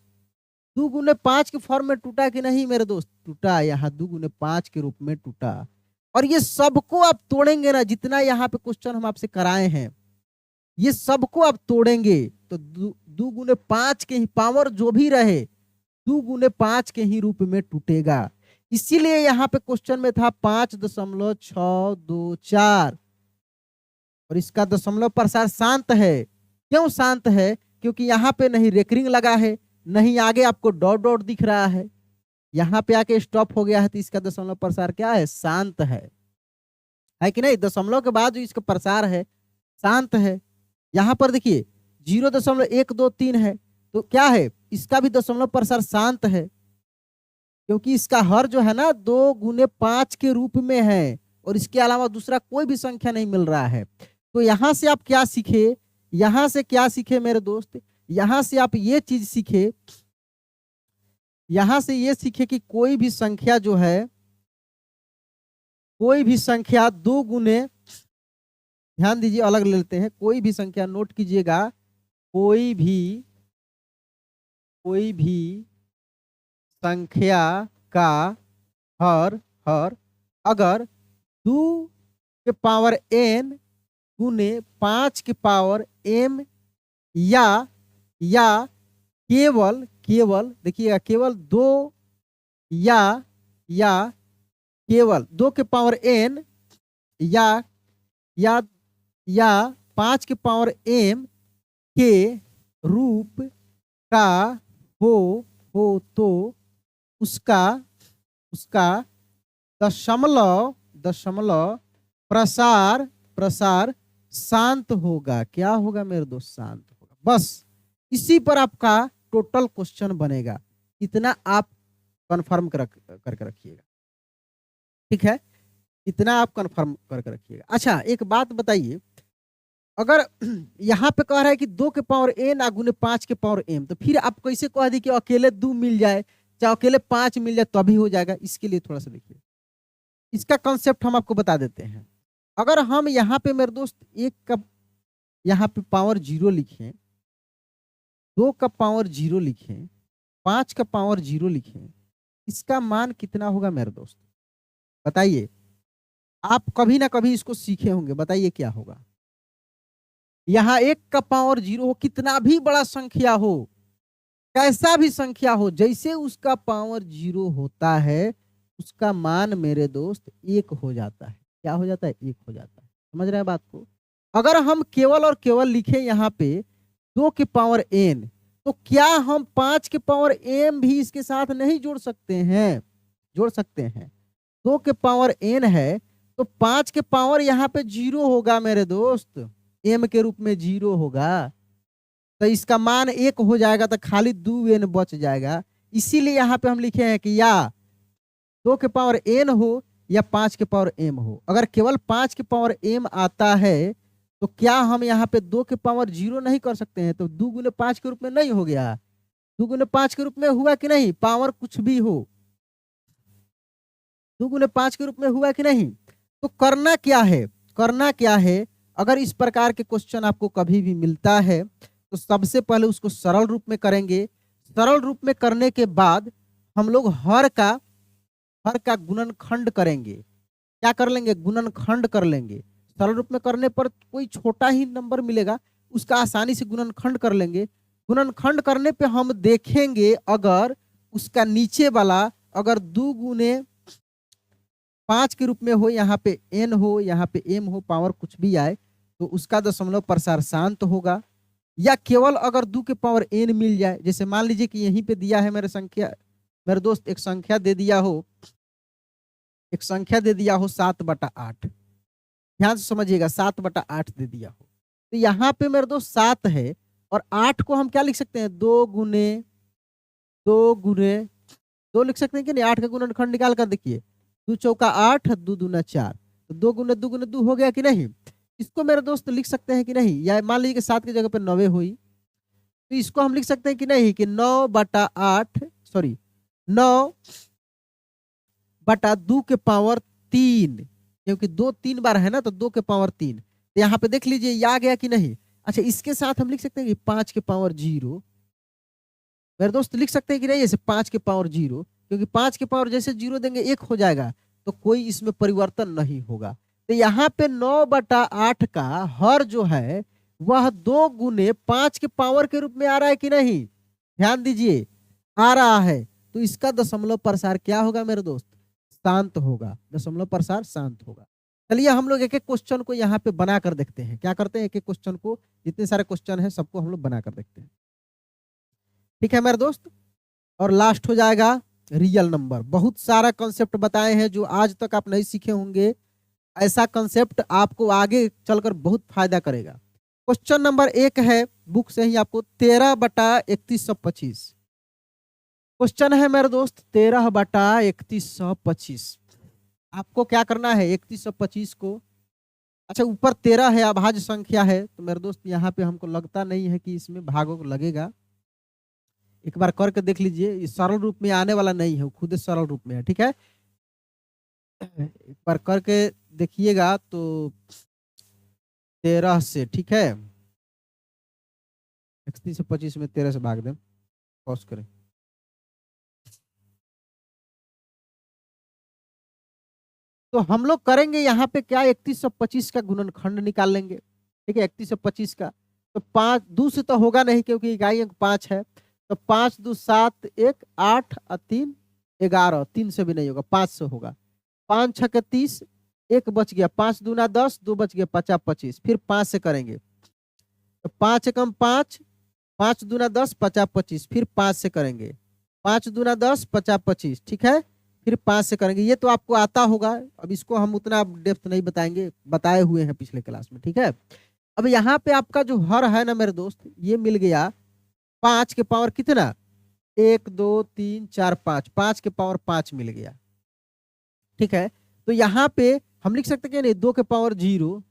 2 गुने 5 के फॉर्म में टूटा कि नहीं मेरे दोस्त, टूटा। यहाँ 2 गुने 5 के रूप में टूटा। और ये सबको आप तोड़ेंगे ना, जितना यहाँ पे क्वेश्चन हम आपसे कराए हैं ये सबको आप तोड़ेंगे तो 2 गुने 5 के ही पावर जो भी रहे 2 गुने 5 के ही रूप में टूटेगा। इसीलिए यहाँ पे क्वेश्चन में था 5.624 और इसका दशमलव प्रसार शांत है। क्यों शांत है? क्योंकि यहाँ पे नहीं रेकरिंग लगा है, नहीं आगे आपको डॉट डॉट दिख रहा है, यहाँ पे आके स्टॉप हो गया है, तो इसका दशमलव प्रसार क्या है, शांत है कि नहीं। दशमलव के बाद जो इसका प्रसार है शांत है। यहाँ पर देखिए 0.123 है तो क्या है, इसका भी दशमलव प्रसार शांत है, क्योंकि इसका हर जो है ना 2 गुने 5 के रूप में है और इसके अलावा दूसरा कोई भी संख्या नहीं मिल रहा है। तो यहाँ से आप क्या सीखे, यहाँ से क्या सीखे मेरे दोस्त, यहाँ से आप ये चीज सीखे, यहाँ से ये सीखे कि कोई भी संख्या जो है, कोई भी संख्या 2 गुने, ध्यान दीजिए अलग ले लेते हैं, कोई भी संख्या नोट कीजिएगा, कोई भी संख्या का हर अगर 2 के पावर n गुने 5 के पावर m या केवल देखिएगा केवल 2 या केवल 2 के पावर n या 5 के पावर m के रूप का हो तो उसका दशमलव प्रसार शांत होगा। क्या होगा मेरे दोस्त, शांत होगा। बस इसी पर आपका टोटल क्वेश्चन बनेगा, इतना आप कंफर्म करके रखिएगा, ठीक है, इतना आप कंफर्म करके रखिएगा। अच्छा एक बात बताइए, अगर यहाँ पे कह रहा है कि 2 के पावर n गुने 5 के पावर m, तो फिर आप कैसे कह दी कि अकेले 2 मिल जाए चाहे अकेले 5 मिल जाए तभी हो जाएगा। इसके लिए थोड़ा सा देखिए, इसका कॉन्सेप्ट हम आपको बता देते हैं। अगर हम यहाँ पे मेरे दोस्त 1 का यहाँ पे पावर 0 लिखें, 2 का पावर 0 लिखें, 5 का पावर 0 लिखें, इसका मान कितना होगा मेरे दोस्त, बताइए। आप कभी ना कभी इसको सीखे होंगे, बताइए क्या होगा। यहाँ 1 का पावर 0 हो, कितना भी बड़ा संख्या हो, कैसा भी संख्या हो, जैसे उसका पावर 0 होता है उसका मान मेरे दोस्त 1 हो जाता है। क्या हो जाता है, 1 हो जाता है। समझ रहे हैं बात को। अगर हम केवल और केवल लिखे यहाँ पे 2 के पावर n, तो क्या हम 5 के पावर m भी इसके साथ नहीं जोड़ सकते हैं, जोड़ सकते हैं। 2 के पावर n है तो 5 के पावर यहाँ पे 0 होगा मेरे दोस्त, m के रूप में 0 होगा, तो इसका मान 1 हो जाएगा, तो खाली 2n बच जाएगा। इसीलिए यहाँ पे हम लिखे हैं कि या 2 के पावर n हो या 5 के पावर m हो। अगर केवल 5 के पावर m आता है तो क्या हम यहाँ पे 2 के पावर 0 नहीं कर सकते हैं, तो 2 गुने 5 के रूप में नहीं हो गया, 2 गुने 5 के रूप में हुआ कि नहीं, पावर कुछ भी हो 2 गुने 5 के रूप में हुआ कि नहीं। तो करना क्या है, अगर इस प्रकार के क्वेश्चन आपको कभी भी मिलता है तो सबसे पहले उसको सरल रूप में करेंगे। सरल रूप में करने के बाद हम लोग हर का गुणनखंड करेंगे। क्या कर लेंगे, गुणनखंड कर लेंगे। सरल रूप में करने पर कोई छोटा ही नंबर मिलेगा, उसका आसानी से गुणनखंड कर लेंगे। गुणनखंड करने पे हम देखेंगे अगर उसका नीचे वाला अगर 2 गुने 5 के रूप में हो, यहाँ पे n हो, यहाँ पे m हो, पावर कुछ भी आए, तो उसका दशमलव प्रसार शांत होगा। या केवल अगर 2 के पावर n मिल जाए, जैसे मान लीजिए कि यहीं पे दिया है मेरे दोस्त एक संख्या दे दिया हो, 7/8। ध्यान से समझिएगा, 7/8 दे दिया हो, तो यहाँ पे मेरे दोस्त 7 है और 8 को हम क्या लिख सकते हैं, 2 गुने 2 लिख सकते हैं कि नहीं। 8 का गुणनखंड निकाल कर देखिए, 2 चौका 8, 2 दूना 4, तो 2 गुने 2 हो गया कि नहीं। इसको मेरे दोस्त लिख सकते हैं कि नहीं, या मान लीजिए कि 7 की जगह पे 9 हुई, तो इसको हम लिख सकते हैं कि नहीं कि 9/8 सॉरी 9/2 क्योंकि 2 3 बार है ना, तो 2 के पावर 3। तो यहाँ पे देख लीजिए ये आ गया कि नहीं। अच्छा, इसके साथ हम लिख सकते हैं कि 5 के पावर 0। मेरे दोस्त लिख सकते हैं कि नहीं ऐसे 5 के पावर 0, क्योंकि 5 के पावर जैसे 0 देंगे 1 हो जाएगा, तो कोई इसमें परिवर्तन नहीं होगा। तो यहाँ पे 9/8 का हर जो है वह 2 गुने 5 के पावर के रूप में आ रहा है कि नहीं, ध्यान दीजिए, आ रहा है। तो इसका दशमलव प्रसार क्या होगा मेरे दोस्त, शांत होगा, दशमलव प्रसार शांत होगा। चलिए हम लोग एक एक क्वेश्चन को यहाँ पे बना कर देखते हैं। क्या करते हैं, एक एक क्वेश्चन को, जितने सारे क्वेश्चन है सबको हम लोग बना कर देखते हैं। ठीक है मेरे दोस्त, और लास्ट हो जाएगा रियल नंबर। बहुत सारा कॉन्सेप्ट बताए हैं जो आज तक आप नहीं सीखे होंगे, ऐसा कॉन्सेप्ट आपको आगे चलकर बहुत फायदा करेगा। क्वेश्चन नंबर 1 है, बुक से ही आपको 13/3125 क्वेश्चन है मेरे दोस्त, 13/3125। आपको क्या करना है, 3125 को, अच्छा ऊपर 13 है, अभाज्य संख्या है, तो मेरे दोस्त यहाँ पे हमको लगता नहीं है कि इसमें भागों को लगेगा। एक बार करके देख लीजिए, ये सरल रूप में आने वाला नहीं है, खुद सरल रूप में है। ठीक है, एक बार करके देखिएगा तो 13 से, ठीक है, 3125 में 13 से भाग दें, पॉज करें। तो हम लोग करेंगे यहाँ पे क्या, 3125 का गुणनखंड निकाल लेंगे। ठीक है, 3125 का तो 5 2 से तो होगा नहीं, क्योंकि इकाई अंक 5 है। तो 5 2 7 1 8 और 3 11, 3 से भी नहीं होगा, 5 से होगा। 5 6 के 30, 1 बच गया, 5 दूना 10, 2 बच गया, 50 25। फिर 5 से करेंगे तो 5 एकम 5, 5 दूना 10, 50 25। फिर 5 से करेंगे, 5 दूना 10, 50 25। ठीक है, फिर 5 से करेंगे। ये तो आपको आता होगा, अब इसको हम उतना डेप्थ नहीं बताएंगे, बताए हुए हैं पिछले क्लास में। ठीक है, अब यहाँ पे आपका जो हर है ना मेरे दोस्त, ये मिल गया 5 के पावर कितना, 1 2 3 4 5, 5 के पावर 5 मिल गया। ठीक है, तो यहाँ पे हम लिख सकते हैं कि नहीं 2 के पावर 0,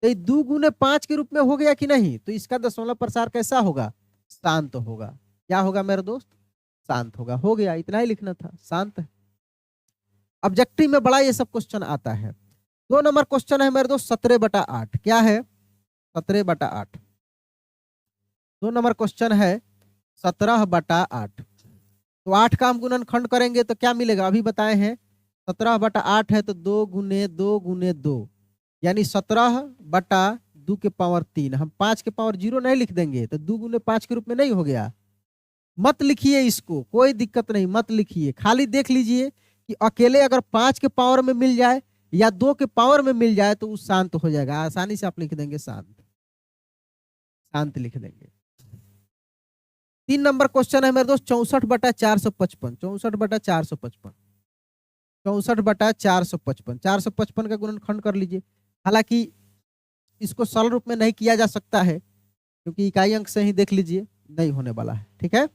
तो 2 गुने 5 के रूप में हो गया कि नहीं। तो इसका दशमलव प्रसार कैसा होगा, शांत होगा। क्या होगा मेरे दोस्त, शांत होगा। हो गया, इतना ही लिखना था, शांत है। ऑब्जेक्टिव में बड़ा ये सब क्वेश्चन आता है। 2 नंबर क्वेश्चन है मेरे दोस्त 17/8। क्या है, 17/8। 2 नंबर क्वेश्चन है 17/8। तो 8 का हम गुणनखंड करेंगे तो क्या मिलेगा, अभी बताए हैं 17/8 है, तो 2 गुने 2 गुने 2, यानी 17/2 के पावर 3। हम 5 के पावर 0 नहीं लिख देंगे, तो 2 गुने 5 के रूप में नहीं हो गया। मत लिखिए इसको, कोई दिक्कत नहीं, मत लिखिए, खाली देख लीजिए कि अकेले अगर 5 के पावर में मिल जाए या 2 के पावर में मिल जाए तो वो शांत हो जाएगा। आसानी से आप लिख देंगे शांत, शांत लिख देंगे। 3 नंबर क्वेश्चन है मेरे दोस्त 64/455। 64/455, 64/455, 455 का गुणनखंड कर लीजिए। हालांकि इसको सरल रूप में नहीं किया जा सकता है, क्योंकि इकाई अंक से ही देख लीजिए, नहीं होने वाला है। ठीक है,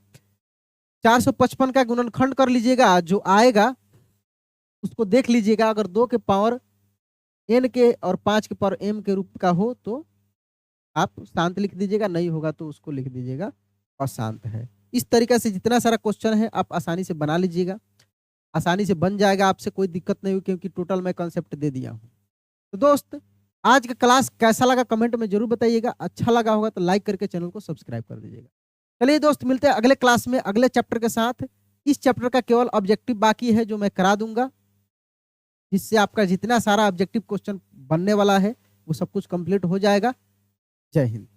455 का गुणनखंड कर लीजिएगा, जो आएगा उसको देख लीजिएगा। अगर 2 के पावर n के और 5 के पावर m के रूप का हो तो आप शांत लिख दीजिएगा, नहीं होगा तो उसको लिख दीजिएगा अशांत है। इस तरीके से जितना सारा क्वेश्चन है आप आसानी से बना लीजिएगा, आसानी से बन जाएगा, आपसे कोई दिक्कत नहीं हुई, क्योंकि टोटल मैं कंसेप्ट दे दिया हूँ। तो दोस्त आज का क्लास कैसा लगा कमेंट में जरूर बताइएगा, अच्छा लगा होगा तो लाइक करके चैनल को सब्सक्राइब कर दीजिएगा। चलिए दोस्त, मिलते हैं अगले क्लास में अगले चैप्टर के साथ। इस चैप्टर का केवल ऑब्जेक्टिव बाकी है जो मैं करा दूंगा, जिससे आपका जितना सारा ऑब्जेक्टिव क्वेश्चन बनने वाला है वो सब कुछ कंप्लीट हो जाएगा। जय हिंद।